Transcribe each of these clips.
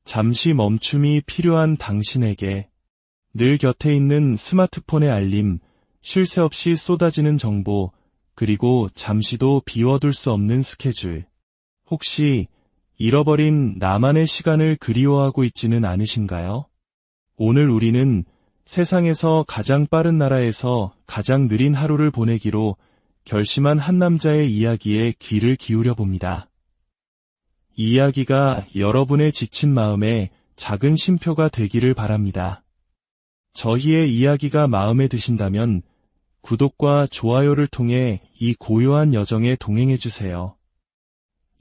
잠시 멈춤이 필요한 당신에게 늘 곁에 있는 스마트폰의 알림, 쉴 새 없이 쏟아지는 정보, 그리고 잠시도 비워둘 수 없는 스케줄. 혹시 잃어버린 나만의 시간을 그리워하고 있지는 않으신가요? 오늘 우리는 세상에서 가장 빠른 나라에서 가장 느린 하루를 보내기로 결심한 한 남자의 이야기에 귀를 기울여 봅니다. 이 이야기가 여러분의 지친 마음에 작은 쉼표가 되기를 바랍니다. 저희의 이야기가 마음에 드신다면 구독과 좋아요를 통해 이 고요한 여정에 동행해주세요.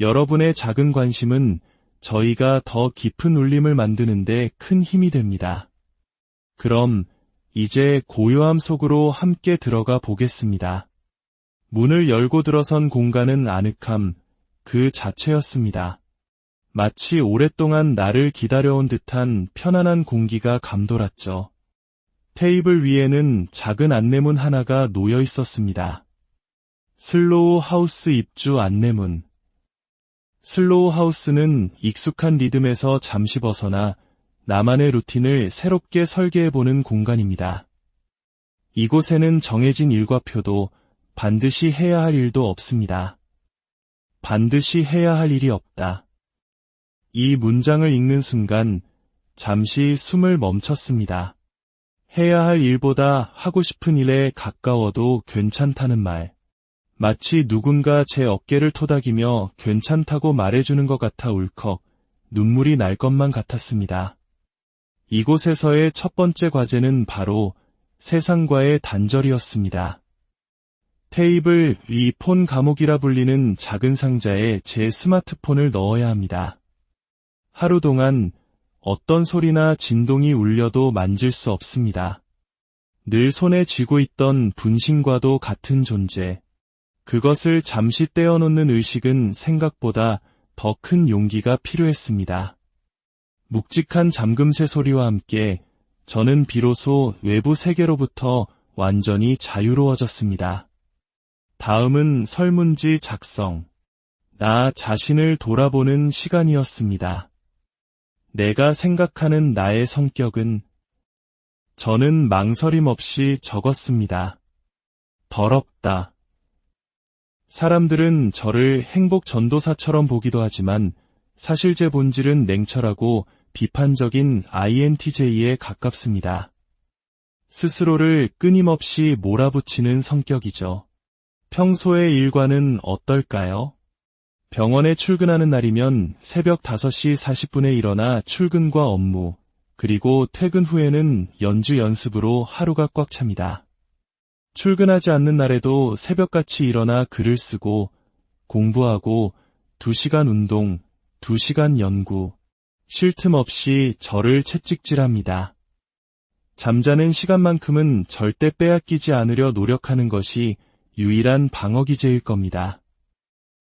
여러분의 작은 관심은 저희가 더 깊은 울림을 만드는 데 큰 힘이 됩니다. 그럼 이제 고요함 속으로 함께 들어가 보겠습니다. 문을 열고 들어선 공간은 아늑함 그 자체였습니다. 마치 오랫동안 나를 기다려온 듯한 편안한 공기가 감돌았죠. 테이블 위에는 작은 안내문 하나가 놓여 있었습니다. 슬로우 하우스 입주 안내문. 슬로우 하우스는 익숙한 리듬에서 잠시 벗어나 나만의 루틴을 새롭게 설계해보는 공간입니다. 이곳에는 정해진 일과표도 반드시 해야 할 일도 없습니다. 반드시 해야 할 일이 없다. 이 문장을 읽는 순간 잠시 숨을 멈췄습니다. 해야 할 일보다 하고 싶은 일에 가까워도 괜찮다는 말. 마치 누군가 제 어깨를 토닥이며 괜찮다고 말해주는 것 같아 울컥 눈물이 날 것만 같았습니다. 이곳에서의 첫 번째 과제는 바로 세상과의 단절이었습니다. 테이블 위 폰 감옥이라 불리는 작은 상자에 제 스마트폰을 넣어야 합니다. 하루 동안 어떤 소리나 진동이 울려도 만질 수 없습니다. 늘 손에 쥐고 있던 분신과도 같은 존재. 그것을 잠시 떼어놓는 의식은 생각보다 더 큰 용기가 필요했습니다. 묵직한 잠금새 소리와 함께 저는 비로소 외부 세계로부터 완전히 자유로워졌습니다. 다음은 설문지 작성. 나 자신을 돌아보는 시간이었습니다. 내가 생각하는 나의 성격은? 저는 망설임 없이 적었습니다. 더럽다. 사람들은 저를 행복 전도사처럼 보기도 하지만 사실 제 본질은 냉철하고 비판적인 INTJ에 가깝습니다. 스스로를 끊임없이 몰아붙이는 성격이죠. 평소의 일과는 어떨까요? 병원에 출근하는 날이면 새벽 5시 40분에 일어나 출근과 업무, 그리고 퇴근 후에는 연주 연습으로 하루가 꽉 찹니다. 출근하지 않는 날에도 새벽같이 일어나 글을 쓰고, 공부하고, 2시간 운동, 2시간 연구, 쉴 틈 없이 저를 채찍질합니다. 잠자는 시간만큼은 절대 빼앗기지 않으려 노력하는 것이 유일한 방어기제일 겁니다.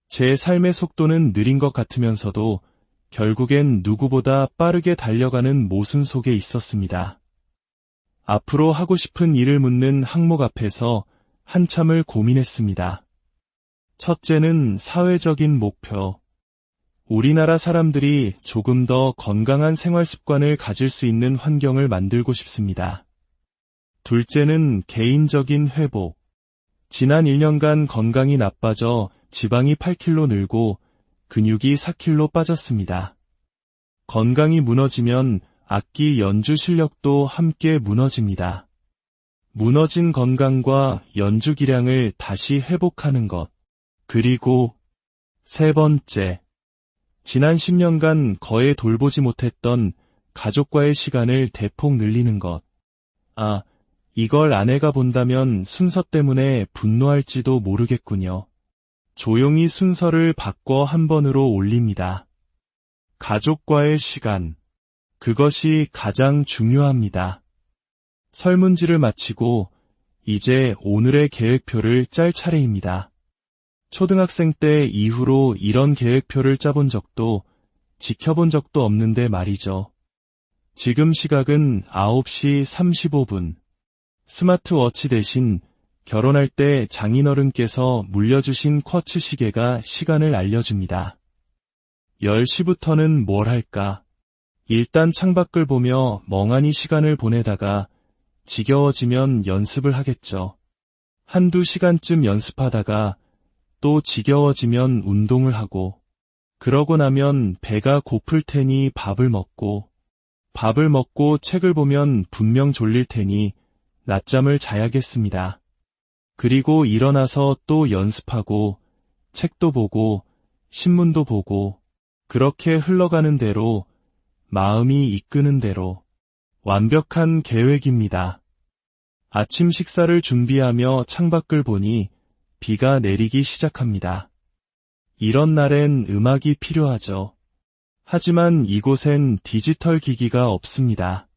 제 삶의 속도는 느린 것 같으면서도 결국엔 누구보다 빠르게 달려가는 모순 속에 있었습니다. 앞으로 하고 싶은 일을 묻는 항목 앞에서 한참을 고민했습니다. 첫째는 사회적인 목표. 우리나라 사람들이 조금 더 건강한 생활 습관을 가질 수 있는 환경을 만들고 싶습니다. 둘째는 개인적인 회복. 지난 1년간 건강이 나빠져 지방이 8kg 늘고 근육이 4kg 빠졌습니다. 건강이 무너지면 악기 연주 실력도 함께 무너집니다. 무너진 건강과 연주 기량을 다시 회복하는 것. 그리고 세 번째, 지난 10년간 거의 돌보지 못했던 가족과의 시간을 대폭 늘리는 것. 이걸 아내가 본다면 순서 때문에 분노할지도 모르겠군요. 조용히 순서를 바꿔 한 번으로 올립니다. 가족과의 시간. 그것이 가장 중요합니다. 설문지를 마치고 이제 오늘의 계획표를 짤 차례입니다. 초등학생 때 이후로 이런 계획표를 짜본 적도 지켜본 적도 없는데 말이죠. 지금 시각은 9시 35분. 스마트워치 대신 결혼할 때 장인어른께서 물려주신 쿼츠 시계가 시간을 알려줍니다. 10시부터는 뭘 할까? 일단 창밖을 보며 멍하니 시간을 보내다가 지겨워지면 연습을 하겠죠. 한두 시간쯤 연습하다가 또 지겨워지면 운동을 하고, 그러고 나면 배가 고플 테니 밥을 먹고 책을 보면 분명 졸릴 테니 낮잠을 자야겠습니다. 그리고 일어나서 또 연습하고, 책도 보고, 신문도 보고, 그렇게 흘러가는 대로, 마음이 이끄는 대로, 완벽한 계획입니다. 아침 식사를 준비하며 창밖을 보니 비가 내리기 시작합니다. 이런 날엔 음악이 필요하죠. 하지만 이곳엔 디지털 기기가 없습니다.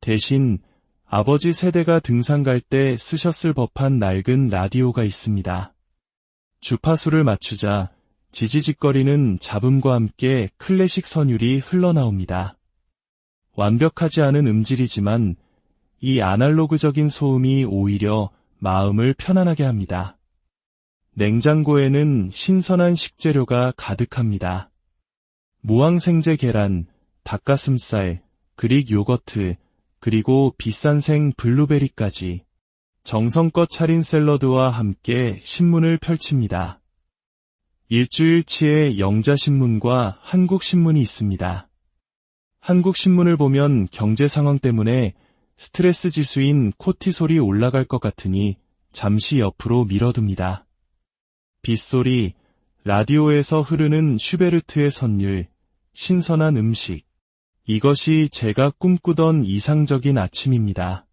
대신 아버지 세대가 등산 갈 때 쓰셨을 법한 낡은 라디오가 있습니다. 주파수를 맞추자 지지직거리는 잡음과 함께 클래식 선율이 흘러나옵니다. 완벽하지 않은 음질이지만 이 아날로그적인 소음이 오히려 마음을 편안하게 합니다. 냉장고에는 신선한 식재료가 가득합니다. 무항생제 계란, 닭가슴살, 그릭 요거트, 그리고 비싼 생 블루베리까지 정성껏 차린 샐러드와 함께 신문을 펼칩니다. 일주일치의 영자신문과 한국신문이 있습니다. 한국신문을 보면 경제 상황 때문에 스트레스 지수인 코티솔이 올라갈 것 같으니 잠시 옆으로 밀어둡니다. 빗소리, 라디오에서 흐르는 슈베르트의 선율, 신선한 음식. 이것이 제가 꿈꾸던 이상적인 아침입니다.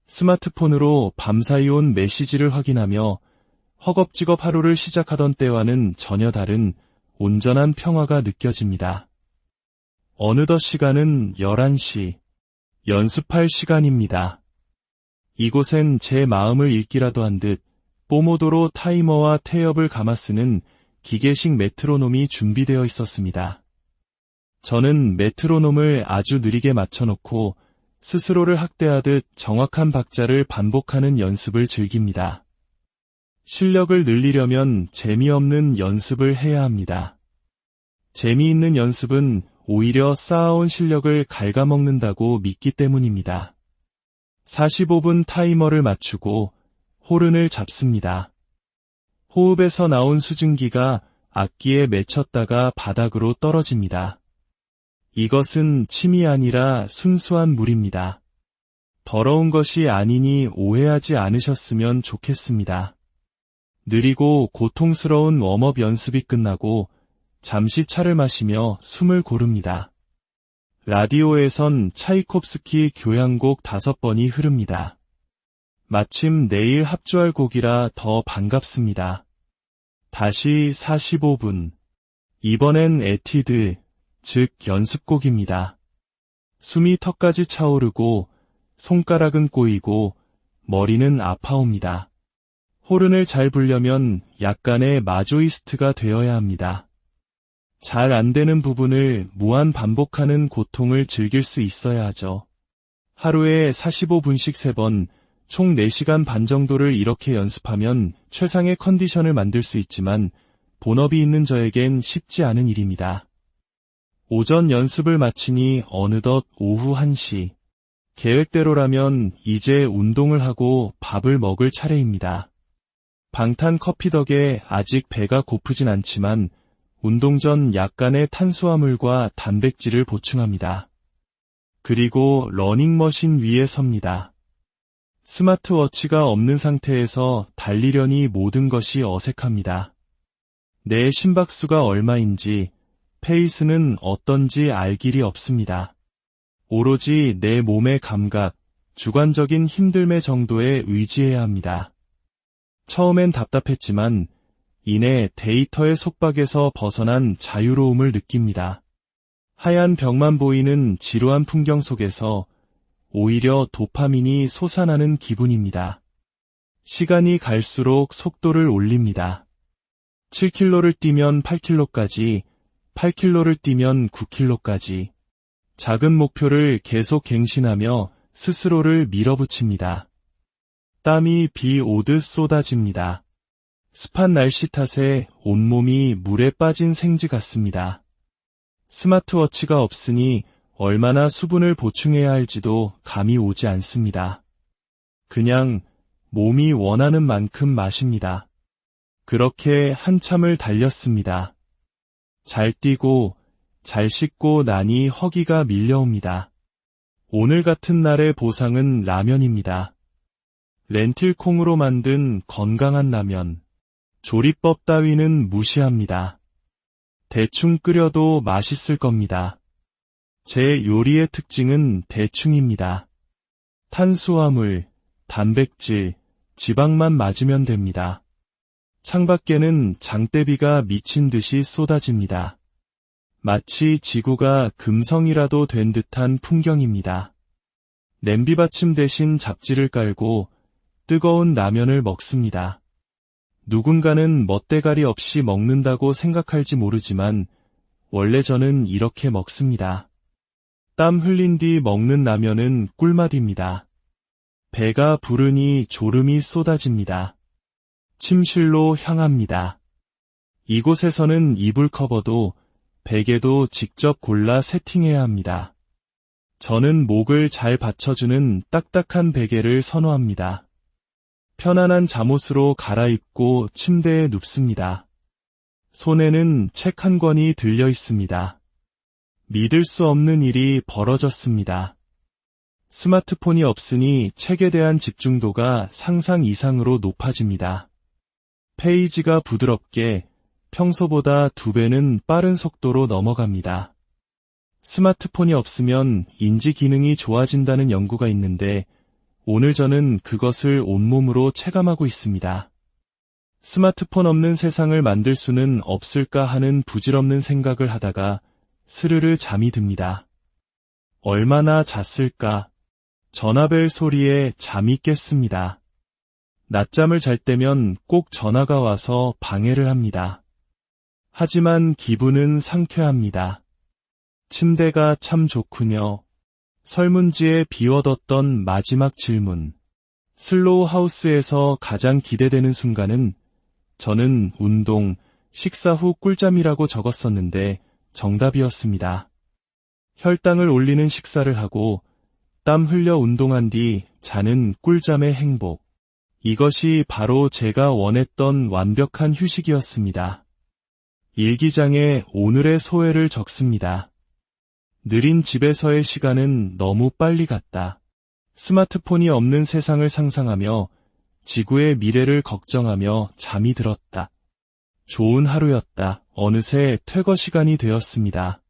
스마트폰으로 밤사이 온 메시지를 확인하며 허겁지겁 하루를 시작하던 때와는 전혀 다른 온전한 평화가 느껴집니다. 어느덧 시간은 11시. 연습할 시간입니다. 이곳엔 제 마음을 읽기라도 한 듯 포모도로 타이머와 태엽을 감아 쓰는 기계식 메트로놈이 준비되어 있었습니다. 저는 메트로놈을 아주 느리게 맞춰놓고 스스로를 학대하듯 정확한 박자를 반복하는 연습을 즐깁니다. 실력을 늘리려면 재미없는 연습을 해야 합니다. 재미있는 연습은 오히려 쌓아온 실력을 갉아먹는다고 믿기 때문입니다. 45분 타이머를 맞추고 호른을 잡습니다. 호흡에서 나온 수증기가 악기에 맺혔다가 바닥으로 떨어집니다. 이것은 침이 아니라 순수한 물입니다. 더러운 것이 아니니 오해하지 않으셨으면 좋겠습니다. 느리고 고통스러운 웜업 연습이 끝나고 잠시 차를 마시며 숨을 고릅니다. 라디오에선 차이콥스키 교향곡 5번이 흐릅니다. 마침 내일 합주할 곡이라 더 반갑습니다. 다시 45분. 이번엔 에티드, 즉 연습곡입니다. 숨이 턱까지 차오르고 손가락은 꼬이고 머리는 아파옵니다. 호른을 잘 불려면 약간의 마조이스트가 되어야 합니다. 잘 안 되는 부분을 무한 반복하는 고통을 즐길 수 있어야 하죠. 하루에 45분씩 3번, 총 4시간 반 정도를 이렇게 연습하면 최상의 컨디션을 만들 수 있지만 본업이 있는 저에겐 쉽지 않은 일입니다. 오전 연습을 마치니 어느덧 오후 1시. 계획대로라면 이제 운동을 하고 밥을 먹을 차례입니다. 방탄 커피 덕에 아직 배가 고프진 않지만 운동 전 약간의 탄수화물과 단백질을 보충합니다. 그리고 러닝머신 위에 섭니다. 스마트워치가 없는 상태에서 달리려니 모든 것이 어색합니다. 내 심박수가 얼마인지, 페이스는 어떤지 알 길이 없습니다. 오로지 내 몸의 감각, 주관적인 힘듦의 정도에 의지해야 합니다. 처음엔 답답했지만 이내 데이터의 속박에서 벗어난 자유로움을 느낍니다. 하얀 벽만 보이는 지루한 풍경 속에서 오히려 도파민이 솟아나는 기분입니다. 시간이 갈수록 속도를 올립니다. 7km를 뛰면 8km까지, 8km를 뛰면 9km까지. 작은 목표를 계속 갱신하며 스스로를 밀어붙입니다. 땀이 비 오듯 쏟아집니다. 습한 날씨 탓에 온몸이 물에 빠진 생쥐 같습니다. 스마트워치가 없으니 얼마나 수분을 보충해야 할지도 감이 오지 않습니다. 그냥 몸이 원하는 만큼 마십니다. 그렇게 한참을 달렸습니다. 잘 뛰고 잘 씻고 나니 허기가 밀려옵니다. 오늘 같은 날의 보상은 라면입니다. 렌틸콩으로 만든 건강한 라면. 조리법 따위는 무시합니다. 대충 끓여도 맛있을 겁니다. 제 요리의 특징은 대충입니다. 탄수화물, 단백질, 지방만 맞으면 됩니다. 창밖에는 장대비가 미친 듯이 쏟아집니다. 마치 지구가 금성이라도 된 듯한 풍경입니다. 냄비받침 대신 잡지를 깔고 뜨거운 라면을 먹습니다. 누군가는 멋대가리 없이 먹는다고 생각할지 모르지만 원래 저는 이렇게 먹습니다. 땀 흘린 뒤 먹는 라면은 꿀맛입니다. 배가 부르니 졸음이 쏟아집니다. 침실로 향합니다. 이곳에서는 이불 커버도 베개도 직접 골라 세팅해야 합니다. 저는 목을 잘 받쳐주는 딱딱한 베개를 선호합니다. 편안한 잠옷으로 갈아입고 침대에 눕습니다. 손에는 책 한 권이 들려 있습니다. 믿을 수 없는 일이 벌어졌습니다. 스마트폰이 없으니 책에 대한 집중도가 상상 이상으로 높아집니다. 페이지가 부드럽게 평소보다 2배는 빠른 속도로 넘어갑니다. 스마트폰이 없으면 인지 기능이 좋아진다는 연구가 있는데 오늘 저는 그것을 온몸으로 체감하고 있습니다. 스마트폰 없는 세상을 만들 수는 없을까 하는 부질없는 생각을 하다가 스르르 잠이 듭니다. 얼마나 잤을까? 전화벨 소리에 잠이 깼습니다. 낮잠을 잘 때면 꼭 전화가 와서 방해를 합니다. 하지만 기분은 상쾌합니다. 침대가 참 좋군요. 설문지에 비워뒀던 마지막 질문. 슬로우 하우스에서 가장 기대되는 순간은 저는 운동, 식사 후 꿀잠이라고 적었었는데 정답이었습니다. 혈당을 올리는 식사를 하고 땀 흘려 운동한 뒤 자는 꿀잠의 행복. 이것이 바로 제가 원했던 완벽한 휴식이었습니다. 일기장에 오늘의 소회를 적습니다. 느린 집에서의 시간은 너무 빨리 갔다. 스마트폰이 없는 세상을 상상하며 지구의 미래를 걱정하며 잠이 들었다. 좋은 하루였다. 어느새 퇴거 시간이 되었습니다.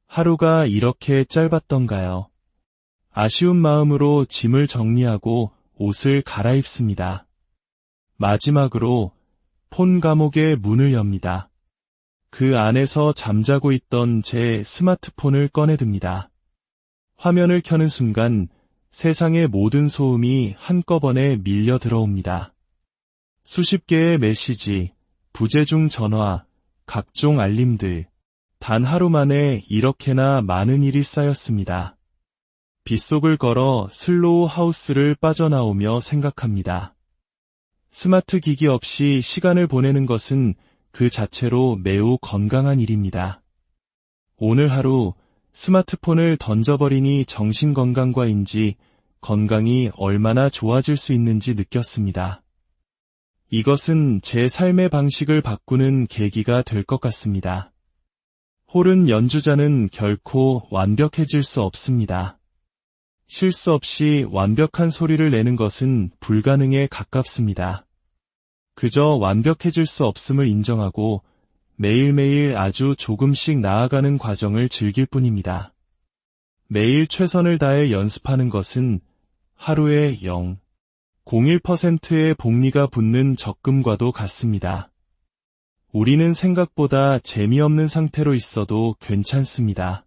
하루가 이렇게 짧았던가요? 아쉬운 마음으로 짐을 정리하고 옷을 갈아입습니다. 마지막으로 폰 감옥의 문을 엽니다. 그 안에서 잠자고 있던 제 스마트폰을 꺼내듭니다. 화면을 켜는 순간 세상의 모든 소음이 한꺼번에 밀려 들어옵니다. 수십 개의 메시지, 부재중 전화, 각종 알림들. 단 하루 만에 이렇게나 많은 일이 쌓였습니다. 빗속을 걸어 슬로우 하우스를 빠져나오며 생각합니다. 스마트 기기 없이 시간을 보내는 것은 그 자체로 매우 건강한 일입니다. 오늘 하루 스마트폰을 던져버리니 정신건강과인지 건강이 얼마나 좋아질 수 있는지 느꼈습니다. 이것은 제 삶의 방식을 바꾸는 계기가 될 것 같습니다. 호른 연주자는 결코 완벽해질 수 없습니다. 실수 없이 완벽한 소리를 내는 것은 불가능에 가깝습니다. 그저 완벽해질 수 없음을 인정하고 매일매일 아주 조금씩 나아가는 과정을 즐길 뿐입니다. 매일 최선을 다해 연습하는 것은 하루에 0.01%의 복리가 붙는 적금과도 같습니다. 우리는 생각보다 재미없는 상태로 있어도 괜찮습니다.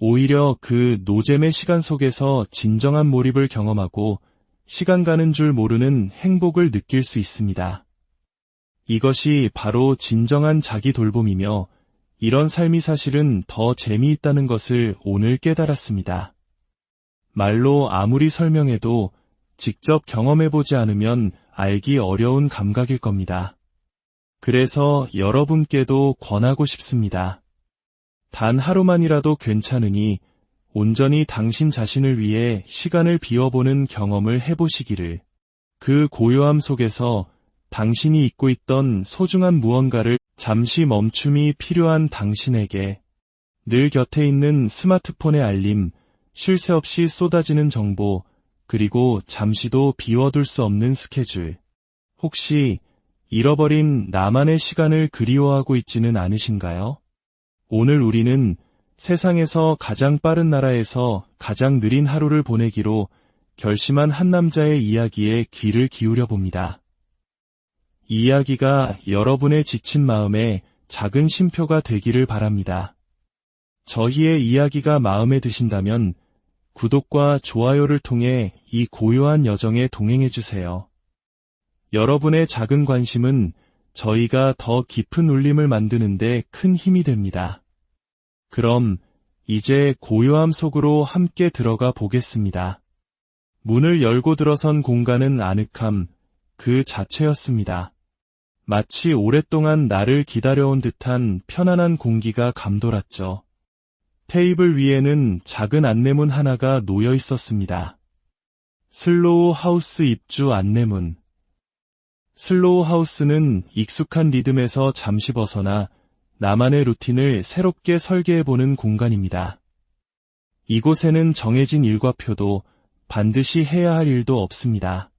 오히려 그 노잼의 시간 속에서 진정한 몰입을 경험하고 시간 가는 줄 모르는 행복을 느낄 수 있습니다. 이것이 바로 진정한 자기 돌봄이며 이런 삶이 사실은 더 재미있다는 것을 오늘 깨달았습니다. 말로 아무리 설명해도 직접 경험해보지 않으면 알기 어려운 감각일 겁니다. 그래서 여러분께도 권하고 싶습니다. 단 하루만이라도 괜찮으니 온전히 당신 자신을 위해 시간을 비워보는 경험을 해보시기를. 그 고요함 속에서 당신이 잊고 있던 소중한 무언가를 잠시 멈춤이 필요한 당신에게 늘 곁에 있는 스마트폰의 알림, 쉴 새 없이 쏟아지는 정보, 그리고 잠시도 비워둘 수 없는 스케줄. 혹시 잃어버린 나만의 시간을 그리워하고 있지는 않으신가요? 오늘 우리는 세상에서 가장 빠른 나라에서 가장 느린 하루를 보내기로 결심한 한 남자의 이야기에 귀를 기울여 봅니다. 이 이야기가 여러분의 지친 마음에 작은 쉼표가 되기를 바랍니다. 저희의 이야기가 마음에 드신다면 구독과 좋아요를 통해 이 고요한 여정에 동행해주세요. 여러분의 작은 관심은 저희가 더 깊은 울림을 만드는데 큰 힘이 됩니다. 그럼 이제 고요함 속으로 함께 들어가 보겠습니다. 문을 열고 들어선 공간은 아늑함 그 자체였습니다. 마치 오랫동안 나를 기다려온 듯한 편안한 공기가 감돌았죠. 테이블 위에는 작은 안내문 하나가 놓여 있었습니다. 슬로우 하우스 입주 안내문. 슬로우 하우스는 익숙한 리듬에서 잠시 벗어나 나만의 루틴을 새롭게 설계해보는 공간입니다. 이곳에는 정해진 일과표도 반드시 해야 할 일도 없습니다.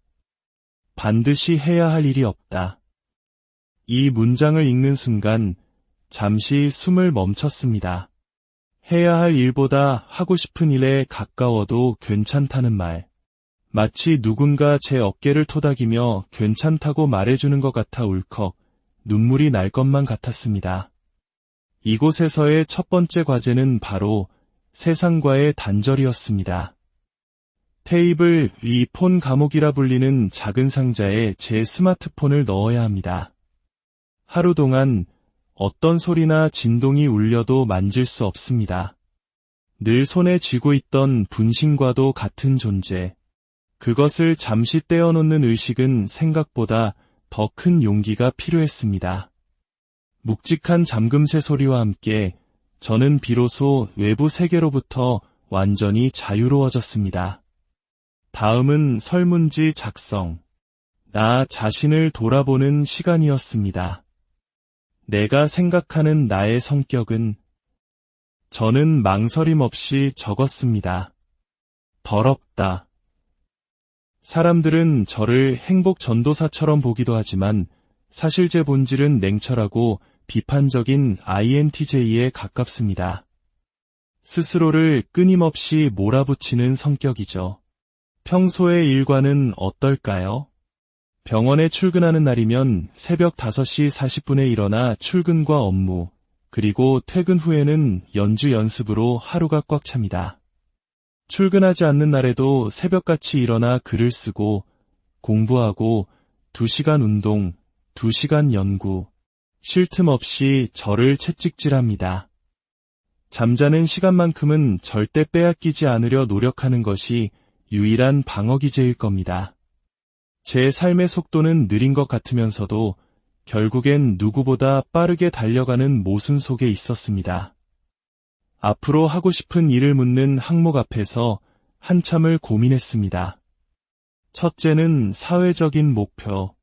반드시 해야 할 일이 없다. 이 문장을 읽는 순간 잠시 숨을 멈췄습니다. 해야 할 일보다 하고 싶은 일에 가까워도 괜찮다는 말. 마치 누군가 제 어깨를 토닥이며 괜찮다고 말해주는 것 같아 울컥 눈물이 날 것만 같았습니다. 이곳에서의 첫 번째 과제는 바로 세상과의 단절이었습니다. 테이블 위 폰 감옥이라 불리는 작은 상자에 제 스마트폰을 넣어야 합니다. 하루 동안 어떤 소리나 진동이 울려도 만질 수 없습니다. 늘 손에 쥐고 있던 분신과도 같은 존재. 그것을 잠시 떼어놓는 의식은 생각보다 더 큰 용기가 필요했습니다. 묵직한 잠금새 소리와 함께 저는 비로소 외부 세계로부터 완전히 자유로워졌습니다. 다음은 설문지 작성. 나 자신을 돌아보는 시간이었습니다. 내가 생각하는 나의 성격은? 저는 망설임 없이 적었습니다. 더럽다. 사람들은 저를 행복 전도사처럼 보기도 하지만 사실 제 본질은 냉철하고 비판적인 INTJ에 가깝습니다. 스스로를 끊임없이 몰아붙이는 성격이죠. 평소의 일과는 어떨까요? 병원에 출근하는 날이면 새벽 5시 40분에 일어나 출근과 업무, 그리고 퇴근 후에는 연주 연습으로 하루가 꽉 찹니다. 출근하지 않는 날에도 새벽같이 일어나 글을 쓰고, 공부하고, 2시간 운동, 2시간 연구, 쉴 틈 없이 저를 채찍질합니다. 잠자는 시간만큼은 절대 빼앗기지 않으려 노력하는 것이 유일한 방어기제일 겁니다. 제 삶의 속도는 느린 것 같으면서도 결국엔 누구보다 빠르게 달려가는 모순 속에 있었습니다. 앞으로 하고 싶은 일을 묻는 항목 앞에서 한참을 고민했습니다. 첫째는 사회적인 목표.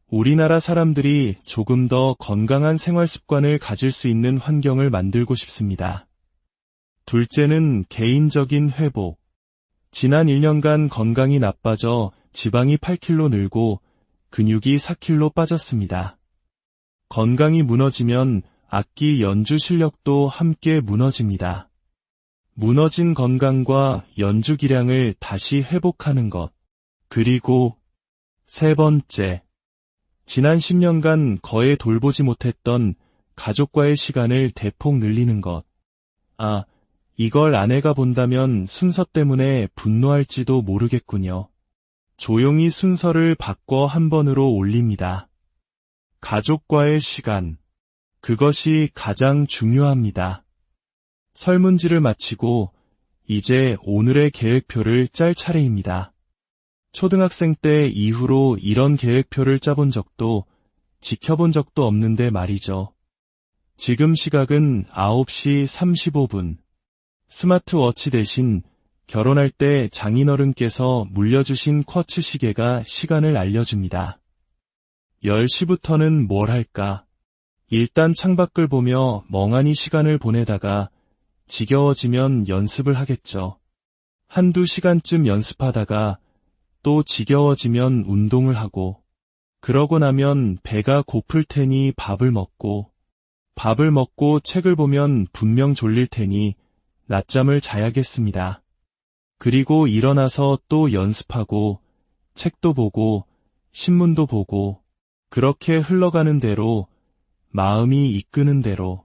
우리나라 사람들이 조금 더 건강한 생활 습관을 가질 수 있는 환경을 만들고 싶습니다. 둘째는 개인적인 회복. 지난 1년간 건강이 나빠져 지방이 8kg 늘고 근육이 4kg 빠졌습니다. 건강이 무너지면 악기 연주 실력도 함께 무너집니다. 무너진 건강과 연주 기량을 다시 회복하는 것. 그리고 세 번째, 지난 10년간 거의 돌보지 못했던 가족과의 시간을 대폭 늘리는 것. 이걸 아내가 본다면 순서 때문에 분노할지도 모르겠군요. 조용히 순서를 바꿔 한 번으로 올립니다. 가족과의 시간. 그것이 가장 중요합니다. 설문지를 마치고 이제 오늘의 계획표를 짤 차례입니다. 초등학생 때 이후로 이런 계획표를 짜본 적도 지켜본 적도 없는데 말이죠. 지금 시각은 9시 35분. 스마트워치 대신 결혼할 때 장인어른께서 물려주신 쿼츠 시계가 시간을 알려줍니다. 10시부터는 뭘 할까? 일단 창밖을 보며 멍하니 시간을 보내다가 지겨워지면 연습을 하겠죠. 한두 시간쯤 연습하다가 또 지겨워지면 운동을 하고, 그러고 나면 배가 고플 테니 밥을 먹고 책을 보면 분명 졸릴 테니 낮잠을 자야겠습니다. 그리고 일어나서 또 연습하고, 책도 보고, 신문도 보고, 그렇게 흘러가는 대로, 마음이 이끄는 대로,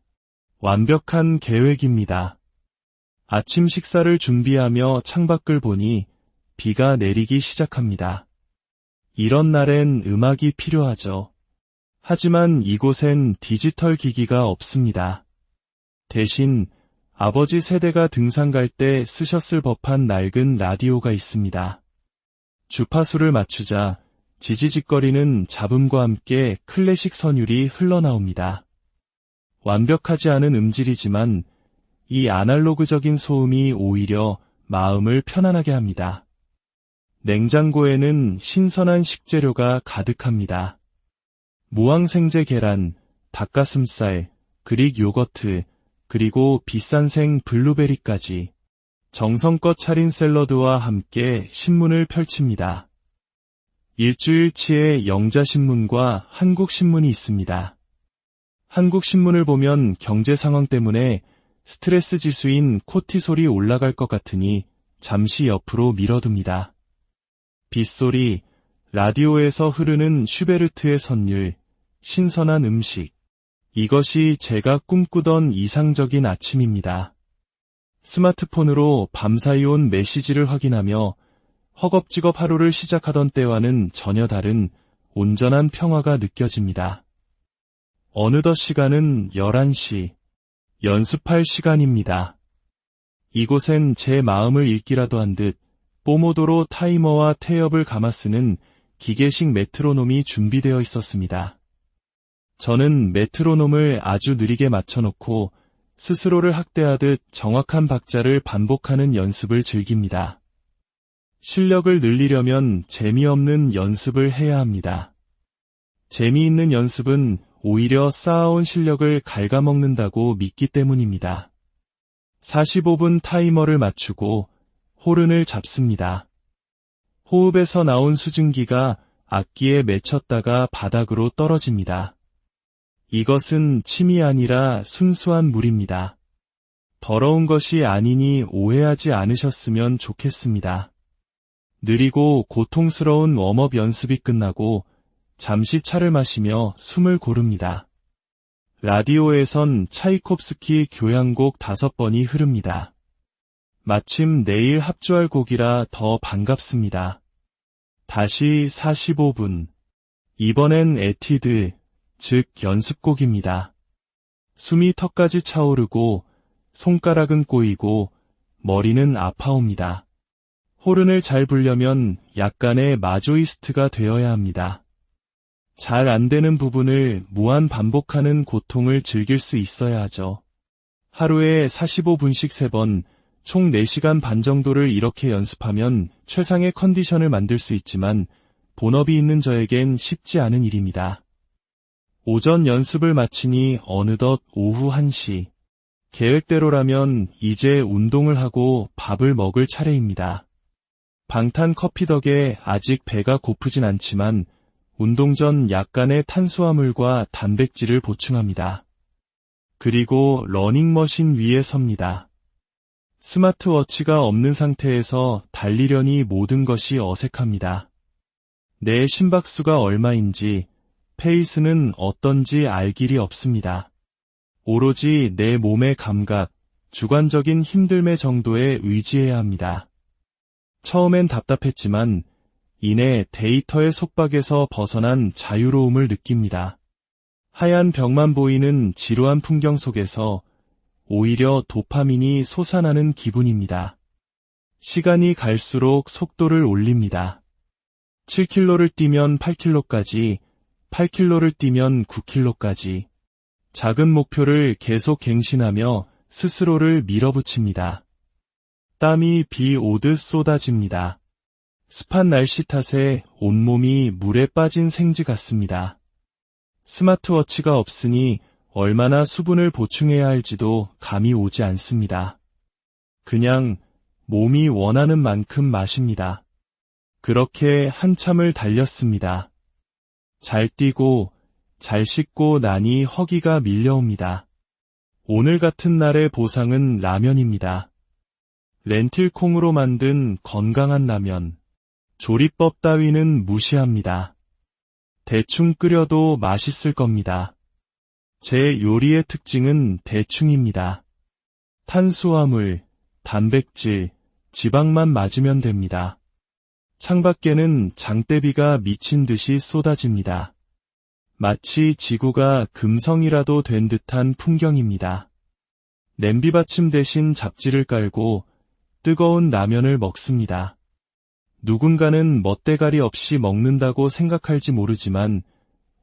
완벽한 계획입니다. 아침 식사를 준비하며 창밖을 보니 비가 내리기 시작합니다. 이런 날엔 음악이 필요하죠. 하지만 이곳엔 디지털 기기가 없습니다. 대신 아버지 세대가 등산 갈 때 쓰셨을 법한 낡은 라디오가 있습니다. 주파수를 맞추자 지지직거리는 잡음과 함께 클래식 선율이 흘러나옵니다. 완벽하지 않은 음질이지만 이 아날로그적인 소음이 오히려 마음을 편안하게 합니다. 냉장고에는 신선한 식재료가 가득합니다. 무항생제 계란, 닭가슴살, 그릭 요거트, 그리고 비싼생 블루베리까지 정성껏 차린 샐러드와 함께 신문을 펼칩니다. 일주일치의 영자신문과 한국신문이 있습니다. 한국신문을 보면 경제 상황 때문에 스트레스 지수인 코티솔이 올라갈 것 같으니 잠시 옆으로 밀어둡니다. 빗소리, 라디오에서 흐르는 슈베르트의 선율, 신선한 음식. 이것이 제가 꿈꾸던 이상적인 아침입니다. 스마트폰으로 밤사이 온 메시지를 확인하며 허겁지겁 하루를 시작하던 때와는 전혀 다른 온전한 평화가 느껴집니다. 어느덧 시간은 11시. 연습할 시간입니다. 이곳엔 제 마음을 읽기라도 한 듯 포모도로 타이머와 태엽을 감아 쓰는 기계식 메트로놈이 준비되어 있었습니다. 저는 메트로놈을 아주 느리게 맞춰놓고 스스로를 학대하듯 정확한 박자를 반복하는 연습을 즐깁니다. 실력을 늘리려면 재미없는 연습을 해야 합니다. 재미있는 연습은 오히려 쌓아온 실력을 갉아먹는다고 믿기 때문입니다. 45분 타이머를 맞추고 호른을 잡습니다. 호흡에서 나온 수증기가 악기에 맺혔다가 바닥으로 떨어집니다. 이것은 침이 아니라 순수한 물입니다. 더러운 것이 아니니 오해하지 않으셨으면 좋겠습니다. 느리고 고통스러운 웜업 연습이 끝나고 잠시 차를 마시며 숨을 고릅니다. 라디오에선 차이콥스키 교향곡 5번이 흐릅니다. 마침 내일 합주할 곡이라 더 반갑습니다. 다시 45분. 이번엔 에뛰드, 즉 연습곡입니다. 숨이 턱까지 차오르고 손가락은 꼬이고 머리는 아파옵니다. 호른을 잘 불려면 약간의 마조이스트가 되어야 합니다. 잘 안 되는 부분을 무한 반복하는 고통을 즐길 수 있어야 하죠. 하루에 45분씩 3번, 총 4시간 반 정도를 이렇게 연습하면 최상의 컨디션을 만들 수 있지만 본업이 있는 저에겐 쉽지 않은 일입니다. 오전 연습을 마치니 어느덧 오후 1시. 계획대로라면 이제 운동을 하고 밥을 먹을 차례입니다. 방탄 커피 덕에 아직 배가 고프진 않지만 운동 전 약간의 탄수화물과 단백질을 보충합니다. 그리고 러닝머신 위에 섭니다. 스마트워치가 없는 상태에서 달리려니 모든 것이 어색합니다. 내 심박수가 얼마인지, 페이스는 어떤지 알 길이 없습니다. 오로지 내 몸의 감각, 주관적인 힘듦의 정도에 의지해야 합니다. 처음엔 답답했지만 이내 데이터의 속박에서 벗어난 자유로움을 느낍니다. 하얀 벽만 보이는 지루한 풍경 속에서 오히려 도파민이 솟아나는 기분입니다. 시간이 갈수록 속도를 올립니다. 7km를 뛰면 8km까지, 8km를 뛰면 9km까지. 작은 목표를 계속 갱신하며 스스로를 밀어붙입니다. 땀이 비 오듯 쏟아집니다. 습한 날씨 탓에 온몸이 물에 빠진 생쥐 같습니다. 스마트워치가 없으니 얼마나 수분을 보충해야 할지도 감이 오지 않습니다. 그냥 몸이 원하는 만큼 마십니다. 그렇게 한참을 달렸습니다. 잘 뛰고 잘 씻고 나니 허기가 밀려옵니다. 오늘 같은 날의 보상은 라면입니다. 렌틸콩으로 만든 건강한 라면. 조리법 따위는 무시합니다. 대충 끓여도 맛있을 겁니다. 제 요리의 특징은 대충입니다. 탄수화물, 단백질, 지방만 맞으면 됩니다. 창밖에는 장대비가 미친 듯이 쏟아집니다. 마치 지구가 금성이라도 된 듯한 풍경입니다. 냄비받침 대신 잡지를 깔고 뜨거운 라면을 먹습니다. 누군가는 멋대가리 없이 먹는다고 생각할지 모르지만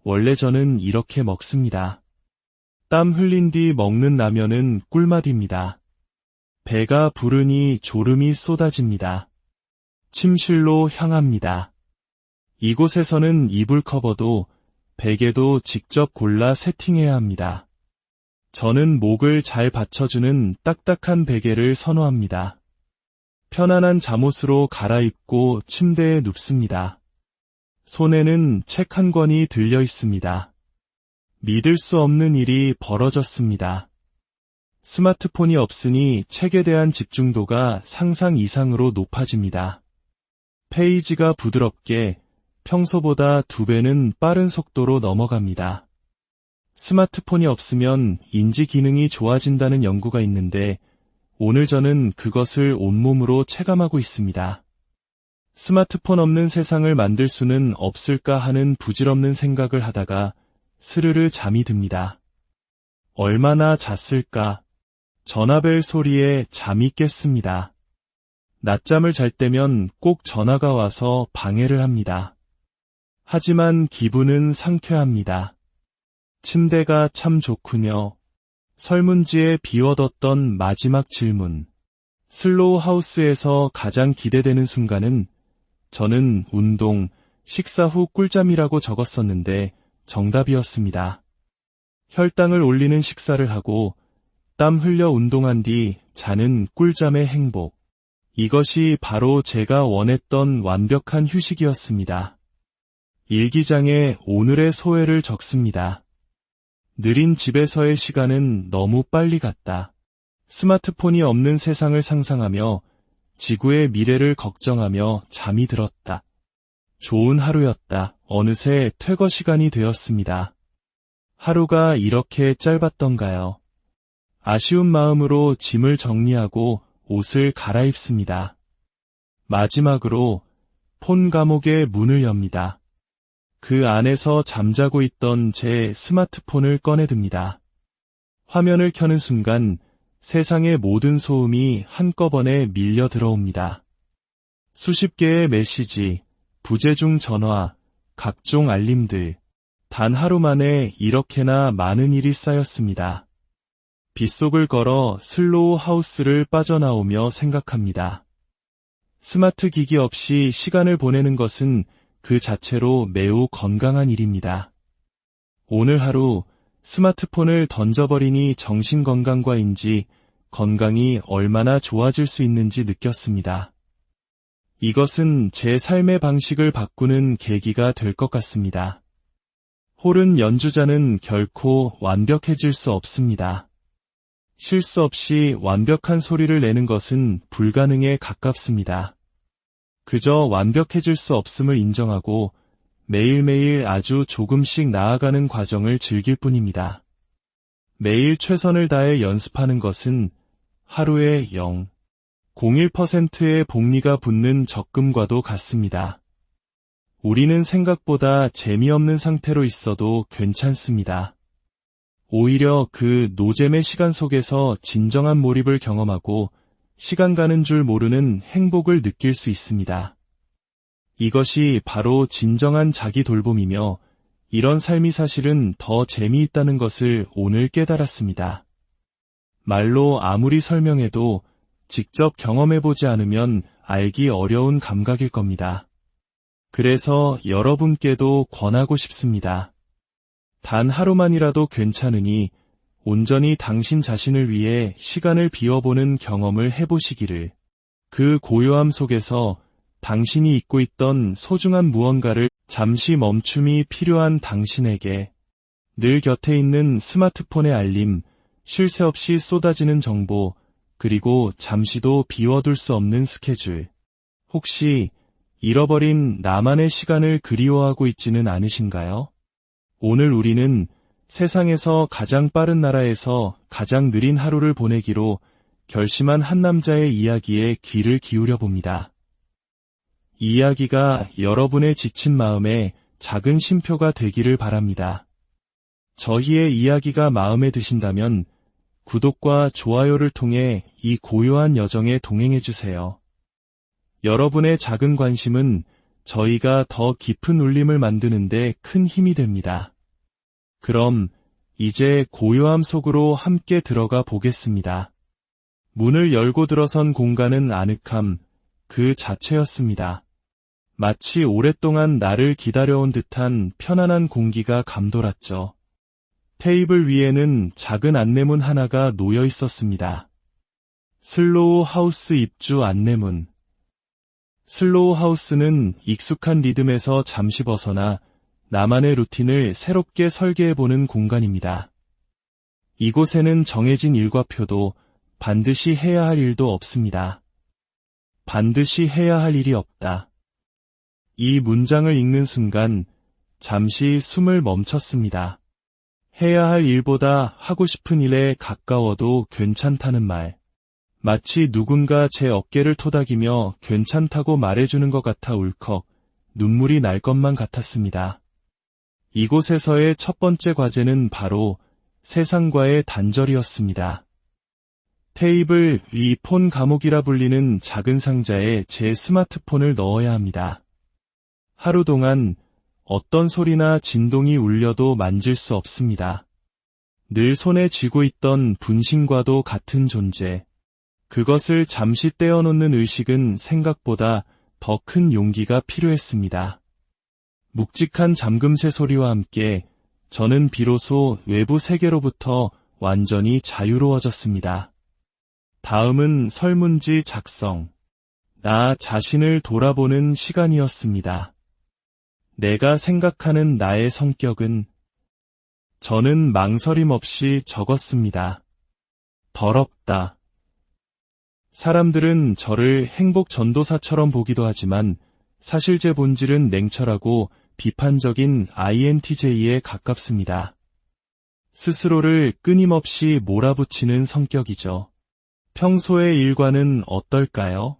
원래 저는 이렇게 먹습니다. 땀 흘린 뒤 먹는 라면은 꿀맛입니다. 배가 부르니 졸음이 쏟아집니다. 침실로 향합니다. 이곳에서는 이불 커버도 베개도 직접 골라 세팅해야 합니다. 저는 목을 잘 받쳐주는 딱딱한 베개를 선호합니다. 편안한 잠옷으로 갈아입고 침대에 눕습니다. 손에는 책 한 권이 들려 있습니다. 믿을 수 없는 일이 벌어졌습니다. 스마트폰이 없으니 책에 대한 집중도가 상상 이상으로 높아집니다. 페이지가 부드럽게 평소보다 2배는 빠른 속도로 넘어갑니다. 스마트폰이 없으면 인지 기능이 좋아진다는 연구가 있는데 오늘 저는 그것을 온몸으로 체감하고 있습니다. 스마트폰 없는 세상을 만들 수는 없을까 하는 부질없는 생각을 하다가 스르르 잠이 듭니다. 얼마나 잤을까? 전화벨 소리에 잠이 깼습니다. 낮잠을 잘 때면 꼭 전화가 와서 방해를 합니다. 하지만 기분은 상쾌합니다. 침대가 참 좋군요. 설문지에 비워뒀던 마지막 질문. 슬로우 하우스에서 가장 기대되는 순간은 저는 운동, 식사 후 꿀잠이라고 적었었는데 정답이었습니다. 혈당을 올리는 식사를 하고 땀 흘려 운동한 뒤 자는 꿀잠의 행복. 이것이 바로 제가 원했던 완벽한 휴식이었습니다. 일기장에 오늘의 소회를 적습니다. 느린 집에서의 시간은 너무 빨리 갔다. 스마트폰이 없는 세상을 상상하며 지구의 미래를 걱정하며 잠이 들었다. 좋은 하루였다. 어느새 퇴거 시간이 되었습니다. 하루가 이렇게 짧았던가요? 아쉬운 마음으로 짐을 정리하고 옷을 갈아입습니다. 마지막으로 폰 감옥의 문을 엽니다. 그 안에서 잠자고 있던 제 스마트폰을 꺼내듭니다. 화면을 켜는 순간 세상의 모든 소음이 한꺼번에 밀려 들어옵니다. 수십 개의 메시지, 부재중 전화, 각종 알림들. 단 하루 만에 이렇게나 많은 일이 쌓였습니다. 빗속을 걸어 슬로우 하우스를 빠져나오며 생각합니다. 스마트 기기 없이 시간을 보내는 것은 그 자체로 매우 건강한 일입니다. 오늘 하루 스마트폰을 던져버리니 정신건강과인지 건강이 얼마나 좋아질 수 있는지 느꼈습니다. 이것은 제 삶의 방식을 바꾸는 계기가 될 것 같습니다. 호른 연주자는 결코 완벽해질 수 없습니다. 실수 없이 완벽한 소리를 내는 것은 불가능에 가깝습니다. 그저 완벽해질 수 없음을 인정하고 매일매일 아주 조금씩 나아가는 과정을 즐길 뿐입니다. 매일 최선을 다해 연습하는 것은 하루에 0.01%의 복리가 붙는 적금과도 같습니다. 우리는 생각보다 재미없는 상태로 있어도 괜찮습니다. 오히려 그 노잼의 시간 속에서 진정한 몰입을 경험하고 시간 가는 줄 모르는 행복을 느낄 수 있습니다. 이것이 바로 진정한 자기 돌봄이며 이런 삶이 사실은 더 재미있다는 것을 오늘 깨달았습니다. 말로 아무리 설명해도 직접 경험해보지 않으면 알기 어려운 감각일 겁니다. 그래서 여러분께도 권하고 싶습니다. 단 하루만이라도 괜찮으니 온전히 당신 자신을 위해 시간을 비워보는 경험을 해보시기를. 그 고요함 속에서 당신이 잊고 있던 소중한 무언가를 잠시 멈춤이 필요한 당신에게 늘 곁에 있는 스마트폰의 알림, 쉴 새 없이 쏟아지는 정보, 그리고 잠시도 비워둘 수 없는 스케줄. 혹시 잃어버린 나만의 시간을 그리워하고 있지는 않으신가요? 오늘 우리는 세상에서 가장 빠른 나라에서 가장 느린 하루를 보내기로 결심한 한 남자의 이야기에 귀를 기울여 봅니다. 이 이야기가 여러분의 지친 마음에 작은 쉼표가 되기를 바랍니다. 저희의 이야기가 마음에 드신다면 구독과 좋아요를 통해 이 고요한 여정에 동행해주세요. 여러분의 작은 관심은 저희가 더 깊은 울림을 만드는 데 큰 힘이 됩니다. 그럼 이제 고요함 속으로 함께 들어가 보겠습니다. 문을 열고 들어선 공간은 아늑함 그 자체였습니다. 마치 오랫동안 나를 기다려온 듯한 편안한 공기가 감돌았죠. 테이블 위에는 작은 안내문 하나가 놓여 있었습니다. 슬로우 하우스 입주 안내문. 슬로우 하우스는 익숙한 리듬에서 잠시 벗어나 나만의 루틴을 새롭게 설계해보는 공간입니다. 이곳에는 정해진 일과표도 반드시 해야 할 일도 없습니다. 반드시 해야 할 일이 없다. 이 문장을 읽는 순간 잠시 숨을 멈췄습니다. 해야 할 일보다 하고 싶은 일에 가까워도 괜찮다는 말. 마치 누군가 제 어깨를 토닥이며 괜찮다고 말해주는 것 같아 울컥 눈물이 날 것만 같았습니다. 이곳에서의 첫 번째 과제는 바로 세상과의 단절이었습니다. 테이블 위 폰 감옥이라 불리는 작은 상자에 제 스마트폰을 넣어야 합니다. 하루 동안 어떤 소리나 진동이 울려도 만질 수 없습니다. 늘 손에 쥐고 있던 분신과도 같은 존재. 그것을 잠시 떼어놓는 의식은 생각보다 더 큰 용기가 필요했습니다. 묵직한 잠금새 소리와 함께 저는 비로소 외부 세계로부터 완전히 자유로워졌습니다. 다음은 설문지 작성. 나 자신을 돌아보는 시간이었습니다. 내가 생각하는 나의 성격은? 저는 망설임 없이 적었습니다. 더럽다. 사람들은 저를 행복 전도사처럼 보기도 하지만 사실 제 본질은 냉철하고 비판적인 INTJ에 가깝습니다. 스스로를 끊임없이 몰아붙이는 성격이죠. 평소의 일과는 어떨까요?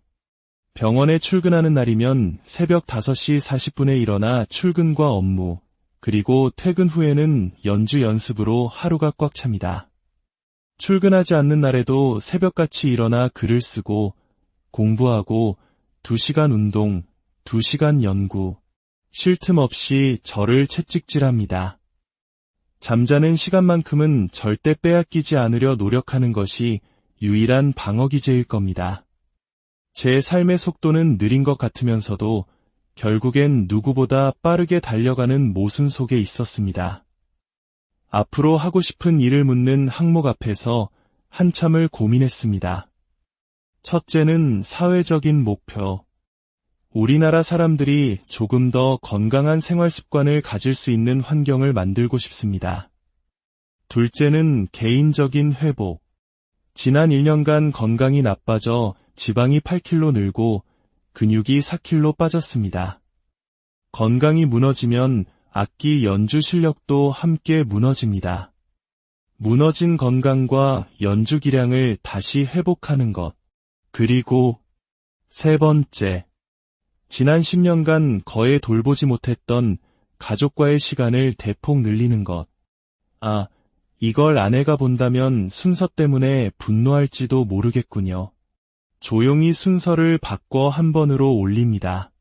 병원에 출근하는 날이면 새벽 5시 40분에 일어나 출근과 업무, 그리고 퇴근 후에는 연주 연습으로 하루가 꽉 찹니다. 출근하지 않는 날에도 새벽같이 일어나 글을 쓰고, 공부하고, 2시간 운동, 2시간 연구, 쉴 틈 없이 저를 채찍질합니다. 잠자는 시간만큼은 절대 빼앗기지 않으려 노력하는 것이 유일한 방어기제일 겁니다. 제 삶의 속도는 느린 것 같으면서도 결국엔 누구보다 빠르게 달려가는 모순 속에 있었습니다. 앞으로 하고 싶은 일을 묻는 항목 앞에서 한참을 고민했습니다. 첫째는 사회적인 목표. 우리나라 사람들이 조금 더 건강한 생활 습관을 가질 수 있는 환경을 만들고 싶습니다. 둘째는 개인적인 회복. 지난 1년간 건강이 나빠져 지방이 8kg 늘고 근육이 4kg 빠졌습니다. 건강이 무너지면 악기 연주 실력도 함께 무너집니다. 무너진 건강과 연주 기량을 다시 회복하는 것. 그리고 세 번째, 지난 10년간 거의 돌보지 못했던 가족과의 시간을 대폭 늘리는 것. 이걸 아내가 본다면 순서 때문에 분노할지도 모르겠군요. 조용히 순서를 바꿔 한 번으로 올립니다.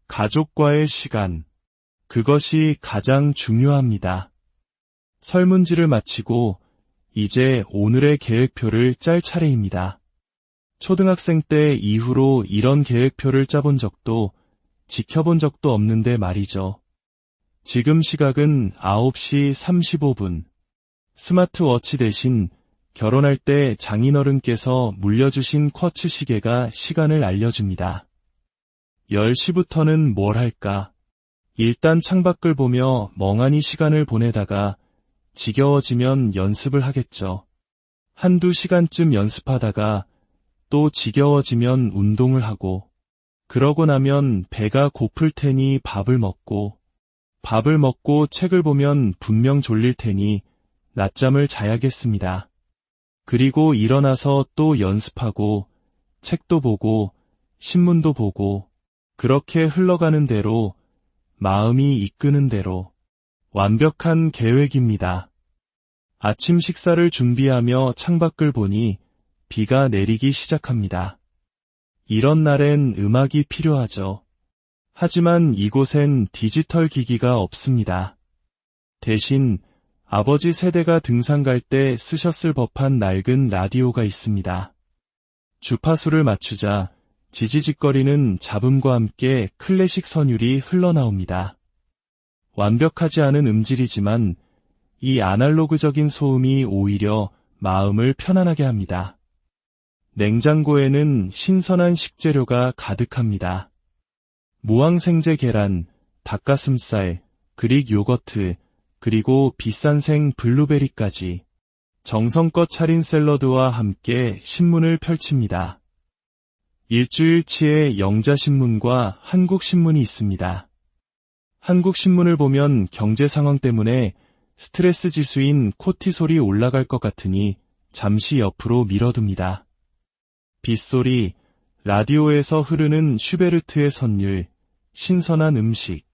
가족과의 시간. 그것이 가장 중요합니다. 설문지를 마치고 이제 오늘의 계획표를 짤 차례입니다. 초등학생 때 이후로 이런 계획표를 짜본 적도 지켜본 적도 없는데 말이죠. 지금 시각은 9시 35분. 스마트워치 대신 결혼할 때 장인어른께서 물려주신 쿼츠 시계가 시간을 알려줍니다. 10시부터는 뭘 할까? 일단 창밖을 보며 멍하니 시간을 보내다가 지겨워지면 연습을 하겠죠. 한두 시간쯤 연습하다가 또 지겨워지면 운동을 하고, 그러고 나면 배가 고플 테니 밥을 먹고 책을 보면 분명 졸릴 테니 낮잠을 자야겠습니다. 그리고 일어나서 또 연습하고, 책도 보고, 신문도 보고, 그렇게 흘러가는 대로, 마음이 이끄는 대로, 완벽한 계획입니다. 아침 식사를 준비하며 창밖을 보니 비가 내리기 시작합니다. 이런 날엔 음악이 필요하죠. 하지만 이곳엔 디지털 기기가 없습니다. 대신 아버지 세대가 등산 갈 때 쓰셨을 법한 낡은 라디오가 있습니다. 주파수를 맞추자 지지직거리는 잡음과 함께 클래식 선율이 흘러나옵니다. 완벽하지 않은 음질이지만 이 아날로그적인 소음이 오히려 마음을 편안하게 합니다. 냉장고에는 신선한 식재료가 가득합니다. 무항생제 계란, 닭가슴살, 그릭 요거트, 그리고 비싼 생 블루베리까지 정성껏 차린 샐러드와 함께 신문을 펼칩니다. 일주일치의 영자신문과 한국신문이 있습니다. 한국신문을 보면 경제 상황 때문에 스트레스 지수인 코티솔이 올라갈 것 같으니 잠시 옆으로 밀어둡니다. 빗소리, 라디오에서 흐르는 슈베르트의 선율, 신선한 음식.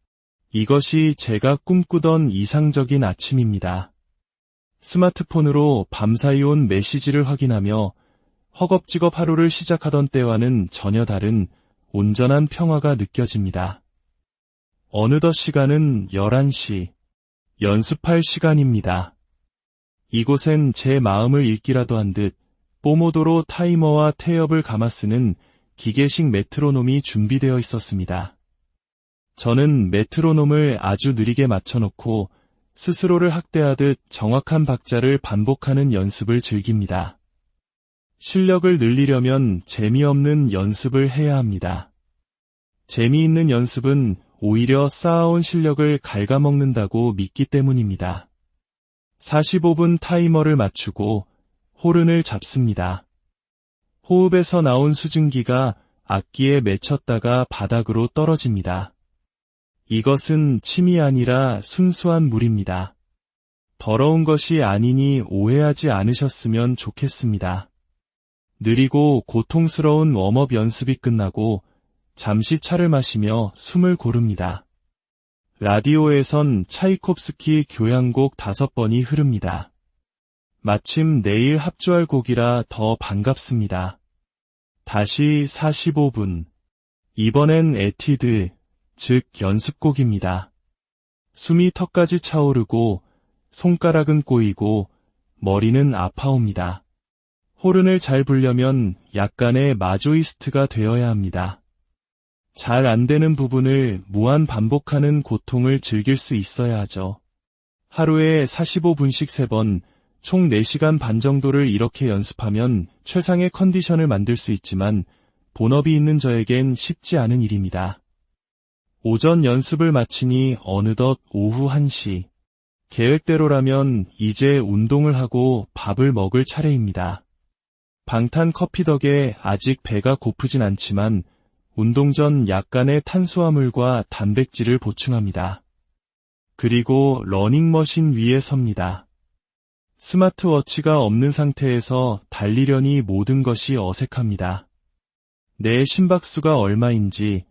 이것이 제가 꿈꾸던 이상적인 아침입니다. 스마트폰으로 밤사이 온 메시지를 확인하며 허겁지겁 하루를 시작하던 때와는 전혀 다른 온전한 평화가 느껴집니다. 어느덧 시간은 11시. 연습할 시간입니다. 이곳엔 제 마음을 읽기라도 한 듯 포모도로 타이머와 태엽을 감아 쓰는 기계식 메트로놈이 준비되어 있었습니다. 저는 메트로놈을 아주 느리게 맞춰놓고 스스로를 학대하듯 정확한 박자를 반복하는 연습을 즐깁니다. 실력을 늘리려면 재미없는 연습을 해야 합니다. 재미있는 연습은 오히려 쌓아온 실력을 갉아먹는다고 믿기 때문입니다. 45분 타이머를 맞추고 호른을 잡습니다. 호흡에서 나온 수증기가 악기에 맺혔다가 바닥으로 떨어집니다. 이것은 침이 아니라 순수한 물입니다. 더러운 것이 아니니 오해하지 않으셨으면 좋겠습니다. 느리고 고통스러운 웜업 연습이 끝나고 잠시 차를 마시며 숨을 고릅니다. 라디오에선 차이콥스키 교향곡 5번이 흐릅니다. 마침 내일 합주할 곡이라 더 반갑습니다. 다시 45분. 이번엔 에티드, 즉 연습곡입니다. 숨이 턱까지 차오르고 손가락은 꼬이고 머리는 아파옵니다. 호른을 잘 불려면 약간의 마조이스트가 되어야 합니다. 잘 안 되는 부분을 무한 반복하는 고통을 즐길 수 있어야 하죠. 하루에 45분씩 3번, 총 4시간 반 정도를 이렇게 연습하면 최상의 컨디션을 만들 수 있지만 본업이 있는 저에겐 쉽지 않은 일입니다. 오전 연습을 마치니 어느덧 오후 1시. 계획대로라면 이제 운동을 하고 밥을 먹을 차례입니다. 방탄 커피 덕에 아직 배가 고프진 않지만 운동 전 약간의 탄수화물과 단백질을 보충합니다. 그리고 러닝머신 위에 섭니다. 스마트워치가 없는 상태에서 달리려니 모든 것이 어색합니다. 내 심박수가 얼마인지,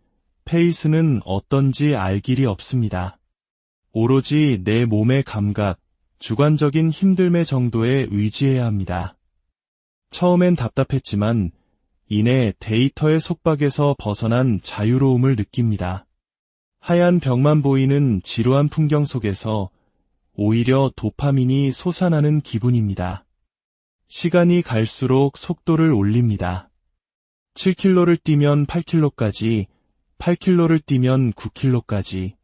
페이스는 어떤지 알 길이 없습니다. 오로지 내 몸의 감각, 주관적인 힘듦의 정도에 의지해야 합니다. 처음엔 답답했지만 이내 데이터의 속박에서 벗어난 자유로움을 느낍니다. 하얀 벽만 보이는 지루한 풍경 속에서 오히려 도파민이 솟아나는 기분입니다. 시간이 갈수록 속도를 올립니다. 7km를 뛰면 8km까지, 8km를 뛰면 9km까지.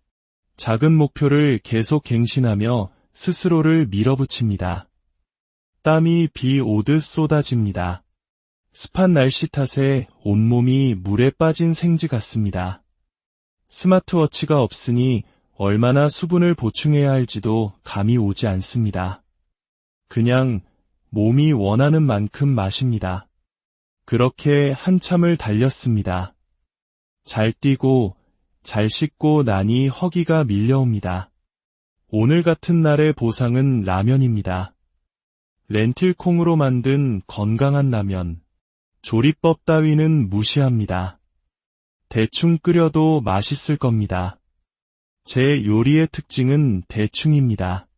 작은 목표를 계속 갱신하며 스스로를 밀어붙입니다. 땀이 비 오듯 쏟아집니다. 습한 날씨 탓에 온몸이 물에 빠진 생쥐 같습니다. 스마트워치가 없으니 얼마나 수분을 보충해야 할지도 감이 오지 않습니다. 그냥 몸이 원하는 만큼 마십니다. 그렇게 한참을 달렸습니다. 잘 뛰고 잘 씻고 나니 허기가 밀려옵니다. 오늘 같은 날의 보상은 라면입니다. 렌틸콩으로 만든 건강한 라면. 조리법 따위는 무시합니다. 대충 끓여도 맛있을 겁니다. 제 요리의 특징은 대충입니다.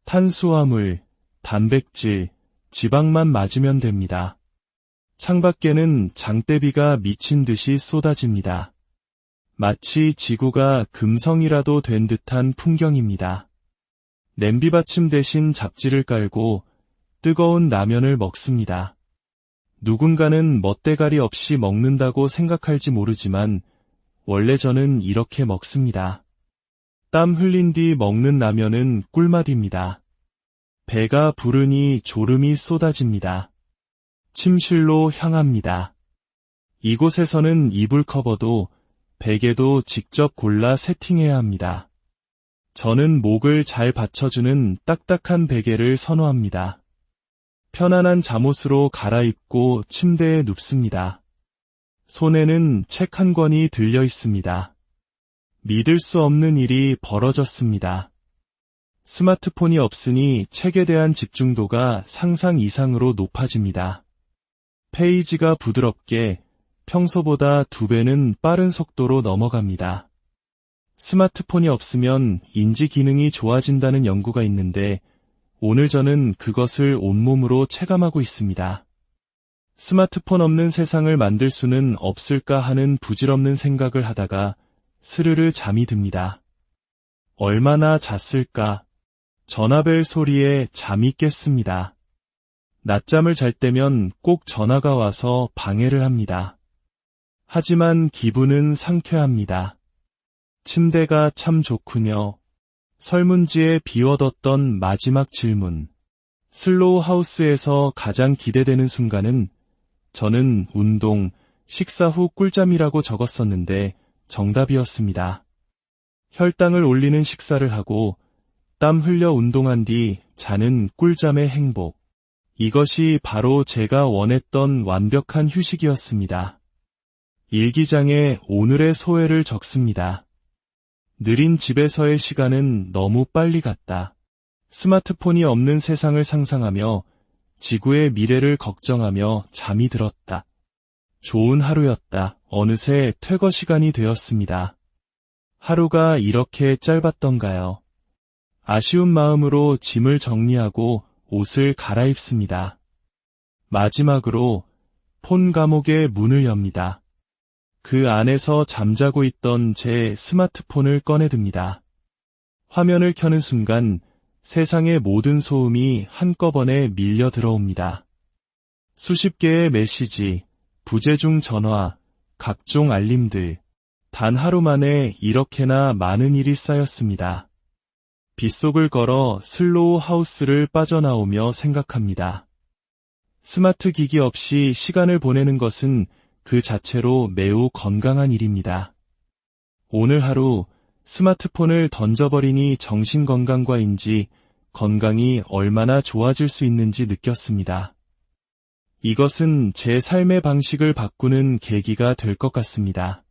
탄수화물, 단백질, 지방만 맞으면 됩니다. 창밖에는 장대비가 미친 듯이 쏟아집니다. 마치 지구가 금성이라도 된 듯한 풍경입니다. 냄비받침 대신 잡지를 깔고 뜨거운 라면을 먹습니다. 누군가는 멋대가리 없이 먹는다고 생각할지 모르지만 원래 저는 이렇게 먹습니다. 땀 흘린 뒤 먹는 라면은 꿀맛입니다. 배가 부르니 졸음이 쏟아집니다. 침실로 향합니다. 이곳에서는 이불 커버도 베개도 직접 골라 세팅해야 합니다. 저는 목을 잘 받쳐주는 딱딱한 베개를 선호합니다. 편안한 잠옷으로 갈아입고 침대에 눕습니다. 손에는 책 한 권이 들려 있습니다. 믿을 수 없는 일이 벌어졌습니다. 스마트폰이 없으니 책에 대한 집중도가 상상 이상으로 높아집니다. 페이지가 부드럽게 평소보다 2배는 빠른 속도로 넘어갑니다. 스마트폰이 없으면 인지 기능이 좋아진다는 연구가 있는데 오늘 저는 그것을 온몸으로 체감하고 있습니다. 스마트폰 없는 세상을 만들 수는 없을까 하는 부질없는 생각을 하다가 스르르 잠이 듭니다. 얼마나 잤을까? 전화벨 소리에 잠이 깼습니다. 낮잠을 잘 때면 꼭 전화가 와서 방해를 합니다. 하지만 기분은 상쾌합니다. 침대가 참 좋군요. 설문지에 비워뒀던 마지막 질문. 슬로우 하우스에서 가장 기대되는 순간은 저는 운동, 식사 후 꿀잠이라고 적었었는데 정답이었습니다. 혈당을 올리는 식사를 하고 땀 흘려 운동한 뒤 자는 꿀잠의 행복. 이것이 바로 제가 원했던 완벽한 휴식이었습니다. 일기장에 오늘의 소회를 적습니다. 느린 집에서의 시간은 너무 빨리 갔다. 스마트폰이 없는 세상을 상상하며 지구의 미래를 걱정하며 잠이 들었다. 좋은 하루였다. 어느새 퇴거 시간이 되었습니다. 하루가 이렇게 짧았던가요? 아쉬운 마음으로 짐을 정리하고 옷을 갈아입습니다. 마지막으로 폰 감옥의 문을 엽니다. 그 안에서 잠자고 있던 제 스마트폰을 꺼내듭니다. 화면을 켜는 순간 세상의 모든 소음이 한꺼번에 밀려 들어옵니다. 수십 개의 메시지, 부재중 전화, 각종 알림들. 단 하루 만에 이렇게나 많은 일이 쌓였습니다. 빗속을 걸어 슬로우 하우스를 빠져나오며 생각합니다. 스마트 기기 없이 시간을 보내는 것은 그 자체로 매우 건강한 일입니다. 오늘 하루 스마트폰을 던져버리니 정신건강과인지 건강이 얼마나 좋아질 수 있는지 느꼈습니다. 이것은 제 삶의 방식을 바꾸는 계기가 될 것 같습니다.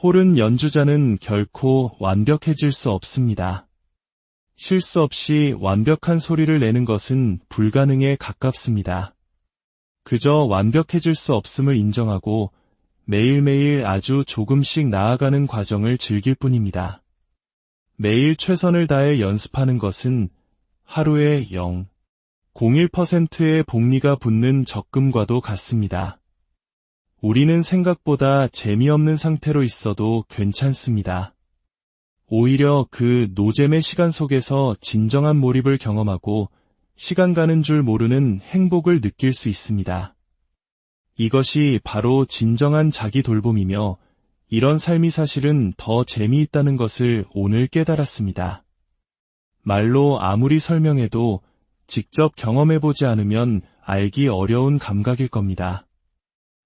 호른 연주자는 결코 완벽해질 수 없습니다. 실수 없이 완벽한 소리를 내는 것은 불가능에 가깝습니다. 그저 완벽해질 수 없음을 인정하고 매일매일 아주 조금씩 나아가는 과정을 즐길 뿐입니다. 매일 최선을 다해 연습하는 것은 하루에 0.01%의 복리가 붙는 적금과도 같습니다. 우리는 생각보다 재미없는 상태로 있어도 괜찮습니다. 오히려 그 노잼의 시간 속에서 진정한 몰입을 경험하고 시간 가는 줄 모르는 행복을 느낄 수 있습니다. 이것이 바로 진정한 자기 돌봄이며 이런 삶이 사실은 더 재미있다는 것을 오늘 깨달았습니다. 말로 아무리 설명해도 직접 경험해보지 않으면 알기 어려운 감각일 겁니다.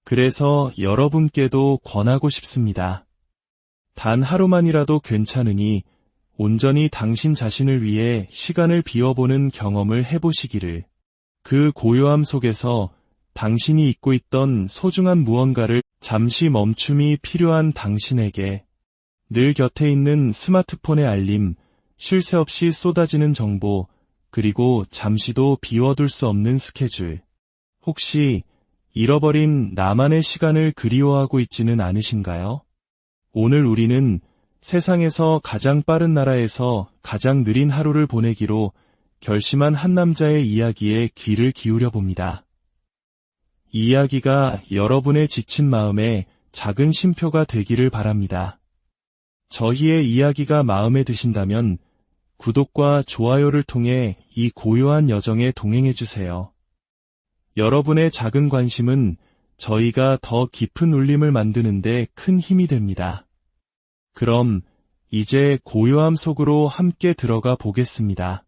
그래서 여러분께도 권하고 싶습니다. 단 하루만이라도 괜찮으니 온전히 당신 자신을 위해 시간을 비워보는 경험을 해보시기를. 그 고요함 속에서 당신이 잊고 있던 소중한 무언가를 잠시 멈춤이 필요한 당신에게 늘 곁에 있는 스마트폰의 알림, 쉴 새 없이 쏟아지는 정보, 그리고 잠시도 비워둘 수 없는 스케줄. 혹시 잃어버린 나만의 시간을 그리워하고 있지는 않으신가요? 오늘 우리는 세상에서 가장 빠른 나라에서 가장 느린 하루를 보내기로 결심한 한 남자의 이야기에 귀를 기울여 봅니다. 이 이야기가 여러분의 지친 마음에 작은 쉼표가 되기를 바랍니다. 저희의 이야기가 마음에 드신다면 구독과 좋아요를 통해 이 고요한 여정에 동행해주세요. 여러분의 작은 관심은 저희가 더 깊은 울림을 만드는 데 큰 힘이 됩니다. 그럼 이제 고요함 속으로 함께 들어가 보겠습니다.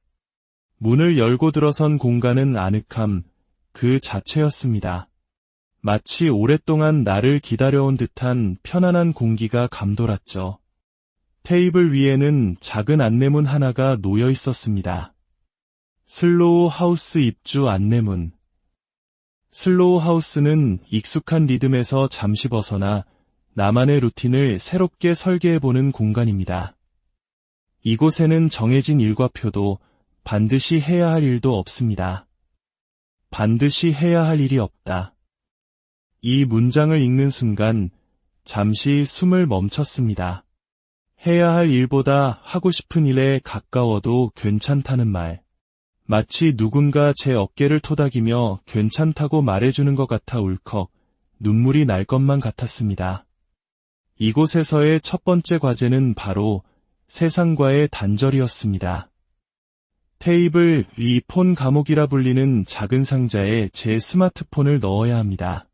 문을 열고 들어선 공간은 아늑함 그 자체였습니다. 마치 오랫동안 나를 기다려온 듯한 편안한 공기가 감돌았죠. 테이블 위에는 작은 안내문 하나가 놓여 있었습니다. 슬로우 하우스 입주 안내문. 슬로우 하우스는 익숙한 리듬에서 잠시 벗어나 나만의 루틴을 새롭게 설계해보는 공간입니다. 이곳에는 정해진 일과표도 반드시 해야 할 일도 없습니다. 반드시 해야 할 일이 없다. 이 문장을 읽는 순간 잠시 숨을 멈췄습니다. 해야 할 일보다 하고 싶은 일에 가까워도 괜찮다는 말. 마치 누군가 제 어깨를 토닥이며 괜찮다고 말해주는 것 같아 울컥 눈물이 날 것만 같았습니다. 이곳에서의 첫 번째 과제는 바로 세상과의 단절이었습니다. 테이블 위 폰 감옥이라 불리는 작은 상자에 제 스마트폰을 넣어야 합니다.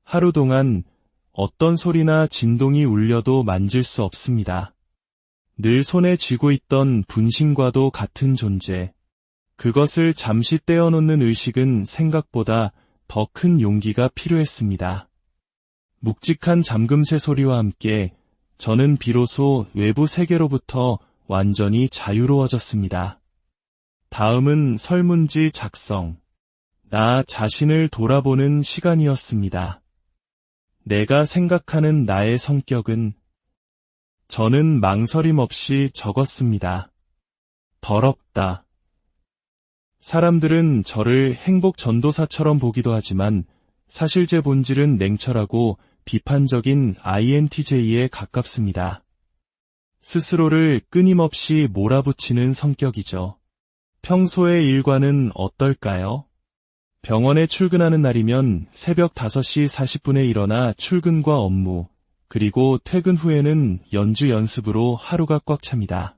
하루 동안 어떤 소리나 진동이 울려도 만질 수 없습니다. 늘 손에 쥐고 있던 분신과도 같은 존재. 그것을 잠시 떼어놓는 의식은 생각보다 더 큰 용기가 필요했습니다. 묵직한 잠금새 소리와 함께 저는 비로소 외부 세계로부터 완전히 자유로워졌습니다. 다음은 설문지 작성. 나 자신을 돌아보는 시간이었습니다. 내가 생각하는 나의 성격은? 저는 망설임 없이 적었습니다. 더럽다. 사람들은 저를 행복 전도사처럼 보기도 하지만 사실 제 본질은 냉철하고 비판적인 INTJ에 가깝습니다. 스스로를 끊임없이 몰아붙이는 성격이죠. 평소의 일과는 어떨까요? 병원에 출근하는 날이면 새벽 5시 40분에 일어나 출근과 업무, 그리고 퇴근 후에는 연주 연습으로 하루가 꽉 찹니다.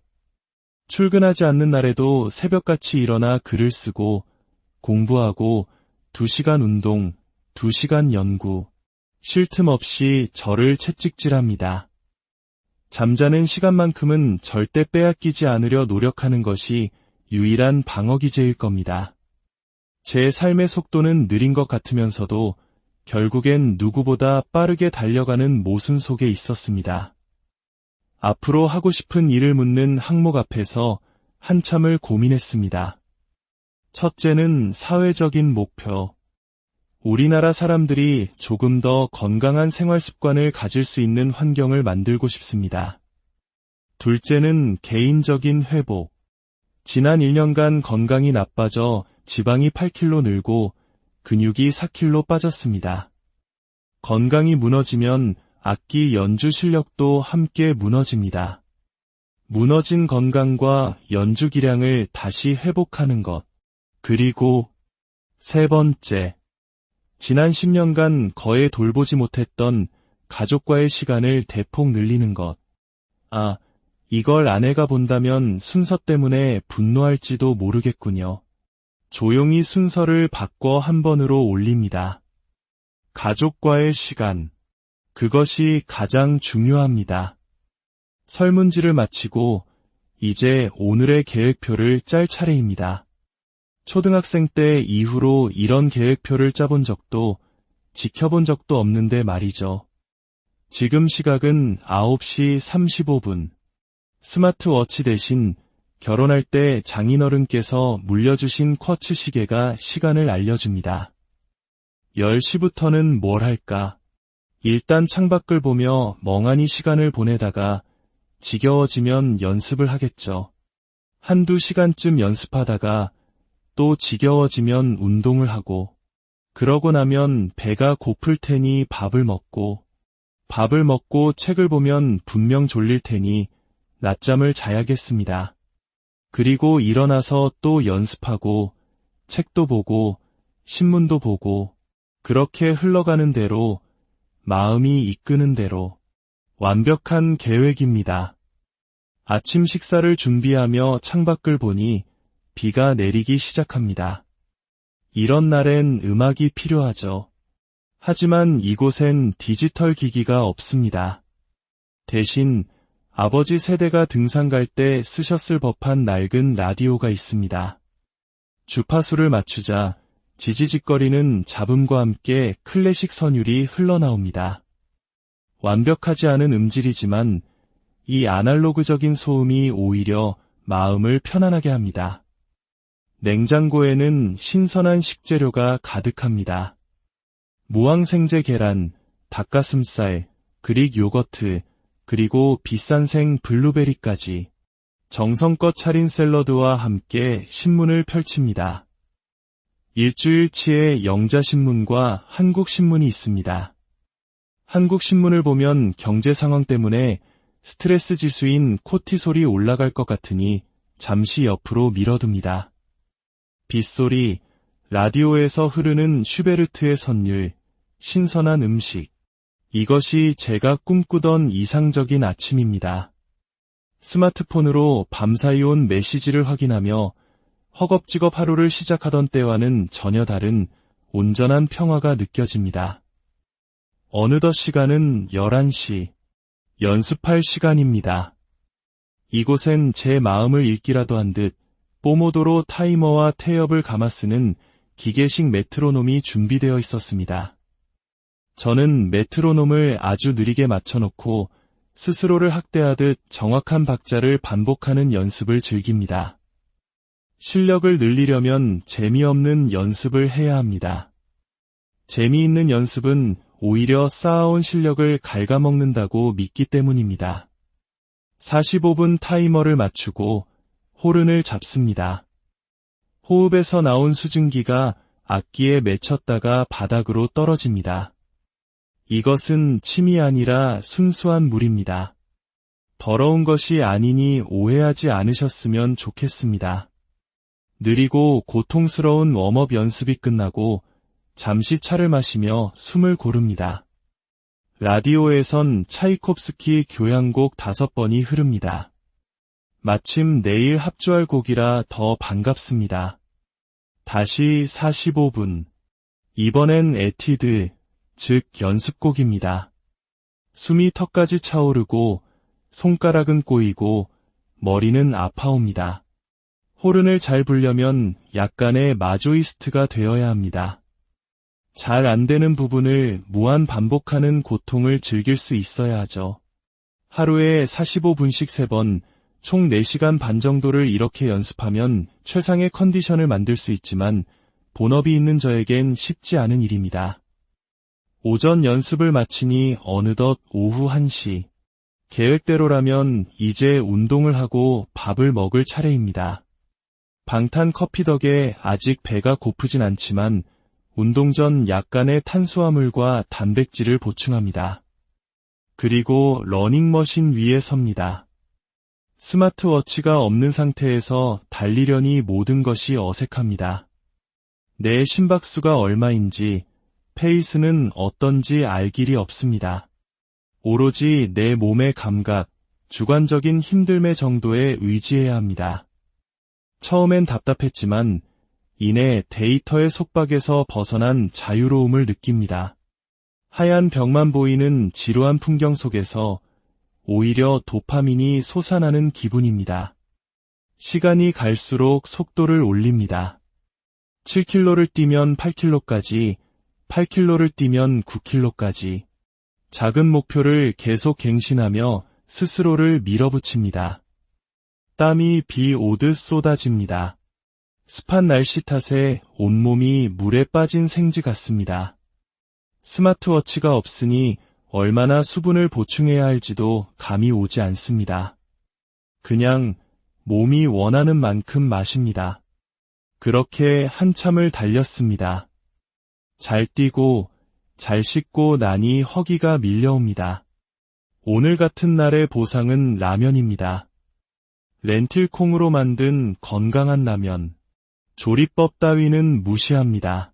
출근하지 않는 날에도 새벽같이 일어나 글을 쓰고, 공부하고, 2시간 운동, 2시간 연구, 쉴 틈 없이 저를 채찍질합니다. 잠자는 시간만큼은 절대 빼앗기지 않으려 노력하는 것이 유일한 방어기제일 겁니다. 제 삶의 속도는 느린 것 같으면서도 결국엔 누구보다 빠르게 달려가는 모순 속에 있었습니다. 앞으로 하고 싶은 일을 묻는 항목 앞에서 한참을 고민했습니다. 첫째는 사회적인 목표. 우리나라 사람들이 조금 더 건강한 생활 습관을 가질 수 있는 환경을 만들고 싶습니다. 둘째는 개인적인 회복. 지난 1년간 건강이 나빠져 지방이 8kg 늘고 근육이 4kg 빠졌습니다. 건강이 무너지면 악기 연주 실력도 함께 무너집니다. 무너진 건강과 연주 기량을 다시 회복하는 것. 그리고 세 번째, 지난 10년간 거의 돌보지 못했던 가족과의 시간을 대폭 늘리는 것. 이걸 아내가 본다면 순서 때문에 분노할지도 모르겠군요. 조용히 순서를 바꿔 한 번으로 올립니다. 가족과의 시간. 그것이 가장 중요합니다. 설문지를 마치고 이제 오늘의 계획표를 짤 차례입니다. 초등학생 때 이후로 이런 계획표를 짜본 적도 지켜본 적도 없는데 말이죠. 지금 시각은 9시 35분. 스마트워치 대신 결혼할 때 장인어른께서 물려주신 쿼츠 시계가 시간을 알려줍니다. 10시부터는 뭘 할까? 일단 창밖을 보며 멍하니 시간을 보내다가 지겨워지면 연습을 하겠죠. 한두 시간쯤 연습하다가 또 지겨워지면 운동을 하고, 그러고 나면 배가 고플 테니 밥을 먹고 책을 보면 분명 졸릴 테니 낮잠을 자야겠습니다. 그리고 일어나서 또 연습하고, 책도 보고, 신문도 보고, 그렇게 흘러가는 대로, 마음이 이끄는 대로, 완벽한 계획입니다. 아침 식사를 준비하며 창밖을 보니 비가 내리기 시작합니다. 이런 날엔 음악이 필요하죠. 하지만 이곳엔 디지털 기기가 없습니다. 대신 아버지 세대가 등산 갈 때 쓰셨을 법한 낡은 라디오가 있습니다. 주파수를 맞추자 지지직거리는 잡음과 함께 클래식 선율이 흘러나옵니다. 완벽하지 않은 음질이지만 이 아날로그적인 소음이 오히려 마음을 편안하게 합니다. 냉장고에는 신선한 식재료가 가득합니다. 무항생제 계란, 닭가슴살, 그릭 요거트, 그리고 비싼생 블루베리까지 정성껏 차린 샐러드와 함께 신문을 펼칩니다. 일주일치의 영자신문과 한국신문이 있습니다. 한국신문을 보면 경제 상황 때문에 스트레스 지수인 코티솔이 올라갈 것 같으니 잠시 옆으로 밀어둡니다. 빗소리, 라디오에서 흐르는 슈베르트의 선율, 신선한 음식. 이것이 제가 꿈꾸던 이상적인 아침입니다. 스마트폰으로 밤사이 온 메시지를 확인하며 허겁지겁 하루를 시작하던 때와는 전혀 다른 온전한 평화가 느껴집니다. 어느덧 시간은 11시. 연습할 시간입니다. 이곳엔 제 마음을 읽기라도 한 듯 포모도로 타이머와 태엽을 감아 쓰는 기계식 메트로놈이 준비되어 있었습니다. 저는 메트로놈을 아주 느리게 맞춰놓고 스스로를 학대하듯 정확한 박자를 반복하는 연습을 즐깁니다. 실력을 늘리려면 재미없는 연습을 해야 합니다. 재미있는 연습은 오히려 쌓아온 실력을 갉아먹는다고 믿기 때문입니다. 45분 타이머를 맞추고 호른을 잡습니다. 호흡에서 나온 수증기가 악기에 맺혔다가 바닥으로 떨어집니다. 이것은 침이 아니라 순수한 물입니다. 더러운 것이 아니니 오해하지 않으셨으면 좋겠습니다. 느리고 고통스러운 웜업 연습이 끝나고 잠시 차를 마시며 숨을 고릅니다. 라디오에선 차이콥스키 교향곡 5번이 흐릅니다. 마침 내일 합주할 곡이라 더 반갑습니다. 다시 45분. 이번엔 에티드, 즉 연습곡입니다. 숨이 턱까지 차오르고 손가락은 꼬이고 머리는 아파옵니다. 호른을 잘 불려면 약간의 마조이스트가 되어야 합니다. 잘 안 되는 부분을 무한 반복하는 고통을 즐길 수 있어야 하죠. 하루에 45분씩 3번, 총 4시간 반 정도를 이렇게 연습하면 최상의 컨디션을 만들 수 있지만 본업이 있는 저에겐 쉽지 않은 일입니다. 오전 연습을 마치니 어느덧 오후 1시. 계획대로라면 이제 운동을 하고 밥을 먹을 차례입니다. 방탄 커피 덕에 아직 배가 고프진 않지만 운동 전 약간의 탄수화물과 단백질을 보충합니다. 그리고 러닝머신 위에 섭니다. 스마트워치가 없는 상태에서 달리려니 모든 것이 어색합니다. 내 심박수가 얼마인지, 페이스는 어떤지 알 길이 없습니다. 오로지 내 몸의 감각, 주관적인 힘듦의 정도에 의지해야 합니다. 처음엔 답답했지만 이내 데이터의 속박에서 벗어난 자유로움을 느낍니다. 하얀 벽만 보이는 지루한 풍경 속에서 오히려 도파민이 솟아나는 기분입니다. 시간이 갈수록 속도를 올립니다. 7km를 뛰면 8km까지, 8km를 뛰면 9km까지. 작은 목표를 계속 갱신하며 스스로를 밀어붙입니다. 땀이 비 오듯 쏟아집니다. 습한 날씨 탓에 온몸이 물에 빠진 생쥐 같습니다. 스마트워치가 없으니 얼마나 수분을 보충해야 할지도 감이 오지 않습니다. 그냥 몸이 원하는 만큼 마십니다. 그렇게 한참을 달렸습니다. 잘 뛰고 잘 씻고 나니 허기가 밀려옵니다. 오늘 같은 날의 보상은 라면입니다. 렌틸콩으로 만든 건강한 라면. 조리법 따위는 무시합니다.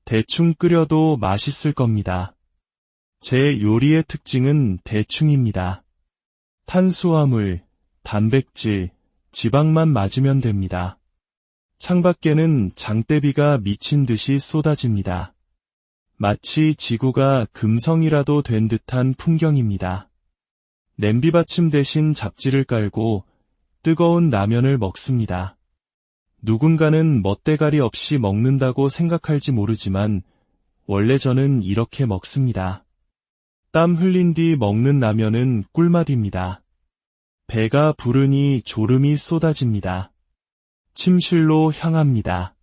대충 끓여도 맛있을 겁니다. 제 요리의 특징은 대충입니다. 탄수화물, 단백질, 지방만 맞으면 됩니다. 창밖에는 장대비가 미친 듯이 쏟아집니다. 마치 지구가 금성이라도 된 듯한 풍경입니다. 냄비받침 대신 잡지를 깔고 뜨거운 라면을 먹습니다. 누군가는 멋대가리 없이 먹는다고 생각할지 모르지만 원래 저는 이렇게 먹습니다. 땀 흘린 뒤 먹는 라면은 꿀맛입니다. 배가 부르니 졸음이 쏟아집니다. 침실로 향합니다.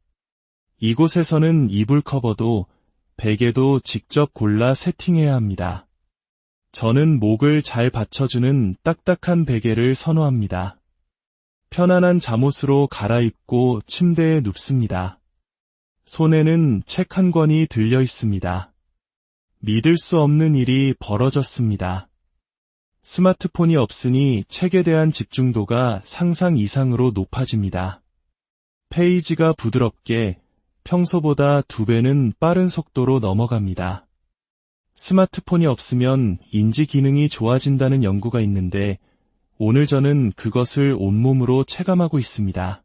이곳에서는 이불 커버도 베개도 직접 골라 세팅해야 합니다. 저는 목을 잘 받쳐주는 딱딱한 베개를 선호합니다. 편안한 잠옷으로 갈아입고 침대에 눕습니다. 손에는 책 한 권이 들려 있습니다. 믿을 수 없는 일이 벌어졌습니다. 스마트폰이 없으니 책에 대한 집중도가 상상 이상으로 높아집니다. 페이지가 부드럽게 평소보다 2배는 빠른 속도로 넘어갑니다. 스마트폰이 없으면 인지 기능이 좋아진다는 연구가 있는데 오늘 저는 그것을 온몸으로 체감하고 있습니다.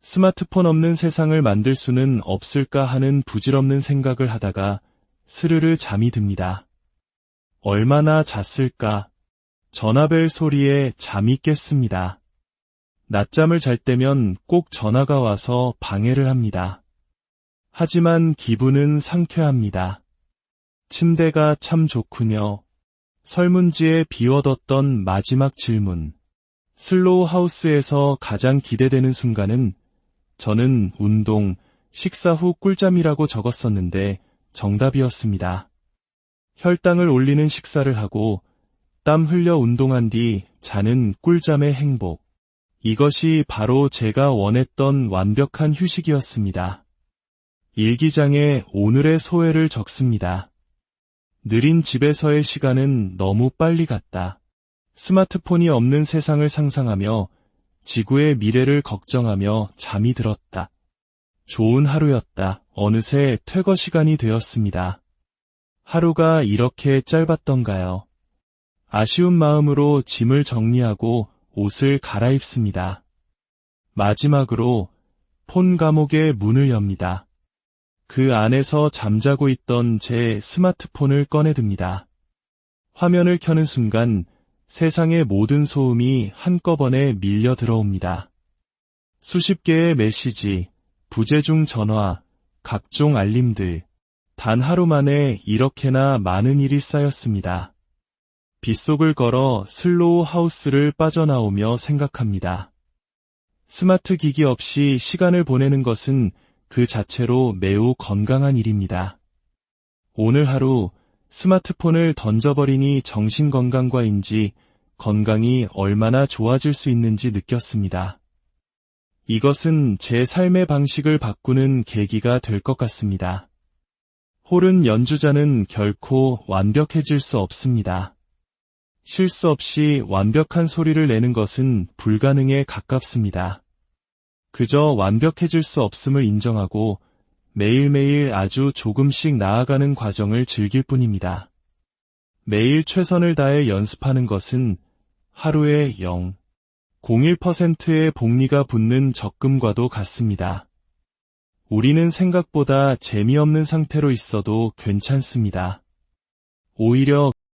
스마트폰 없는 세상을 만들 수는 없을까 하는 부질없는 생각을 하다가 스르르 잠이 듭니다. 얼마나 잤을까? 전화벨 소리에 잠이 깼습니다. 낮잠을 잘 때면 꼭 전화가 와서 방해를 합니다. 하지만 기분은 상쾌합니다. 침대가 참 좋군요. 설문지에 비워뒀던 마지막 질문. 슬로우 하우스에서 가장 기대되는 순간은 저는 운동, 식사 후 꿀잠이라고 적었었는데 정답이었습니다. 혈당을 올리는 식사를 하고 땀 흘려 운동한 뒤 자는 꿀잠의 행복. 이것이 바로 제가 원했던 완벽한 휴식이었습니다. 일기장에 오늘의 소회를 적습니다. 느린 집에서의 시간은 너무 빨리 갔다. 스마트폰이 없는 세상을 상상하며 지구의 미래를 걱정하며 잠이 들었다. 좋은 하루였다. 어느새 퇴거 시간이 되었습니다. 하루가 이렇게 짧았던가요? 아쉬운 마음으로 짐을 정리하고 옷을 갈아입습니다. 마지막으로 폰 감옥의 문을 엽니다. 그 안에서 잠자고 있던 제 스마트폰을 꺼내듭니다. 화면을 켜는 순간 세상의 모든 소음이 한꺼번에 밀려 들어옵니다. 수십 개의 메시지, 부재중 전화, 각종 알림들. 단 하루 만에 이렇게나 많은 일이 쌓였습니다. 빗속을 걸어 슬로우 하우스를 빠져나오며 생각합니다. 스마트 기기 없이 시간을 보내는 것은 그 자체로 매우 건강한 일입니다. 오늘 하루 스마트폰을 던져버리니 정신건강과인지 건강이 얼마나 좋아질 수 있는지 느꼈습니다. 이것은 제 삶의 방식을 바꾸는 계기가 될 것 같습니다. 홀은 연주자는 결코 완벽해질 수 없습니다. 실수 없이 완벽한 소리를 내는 것은 불가능에 가깝습니다. 그저 완벽해질 수 없음을 인정하고 매일매일 아주 조금씩 나아가는 과정을 즐길 뿐입니다. 매일 최선을 다해 연습하는 것은 하루에 0.01%의 복리가 붙는 적금과도 같습니다. 우리는 생각보다 재미없는 상태로 있어도 괜찮습니다. 오히려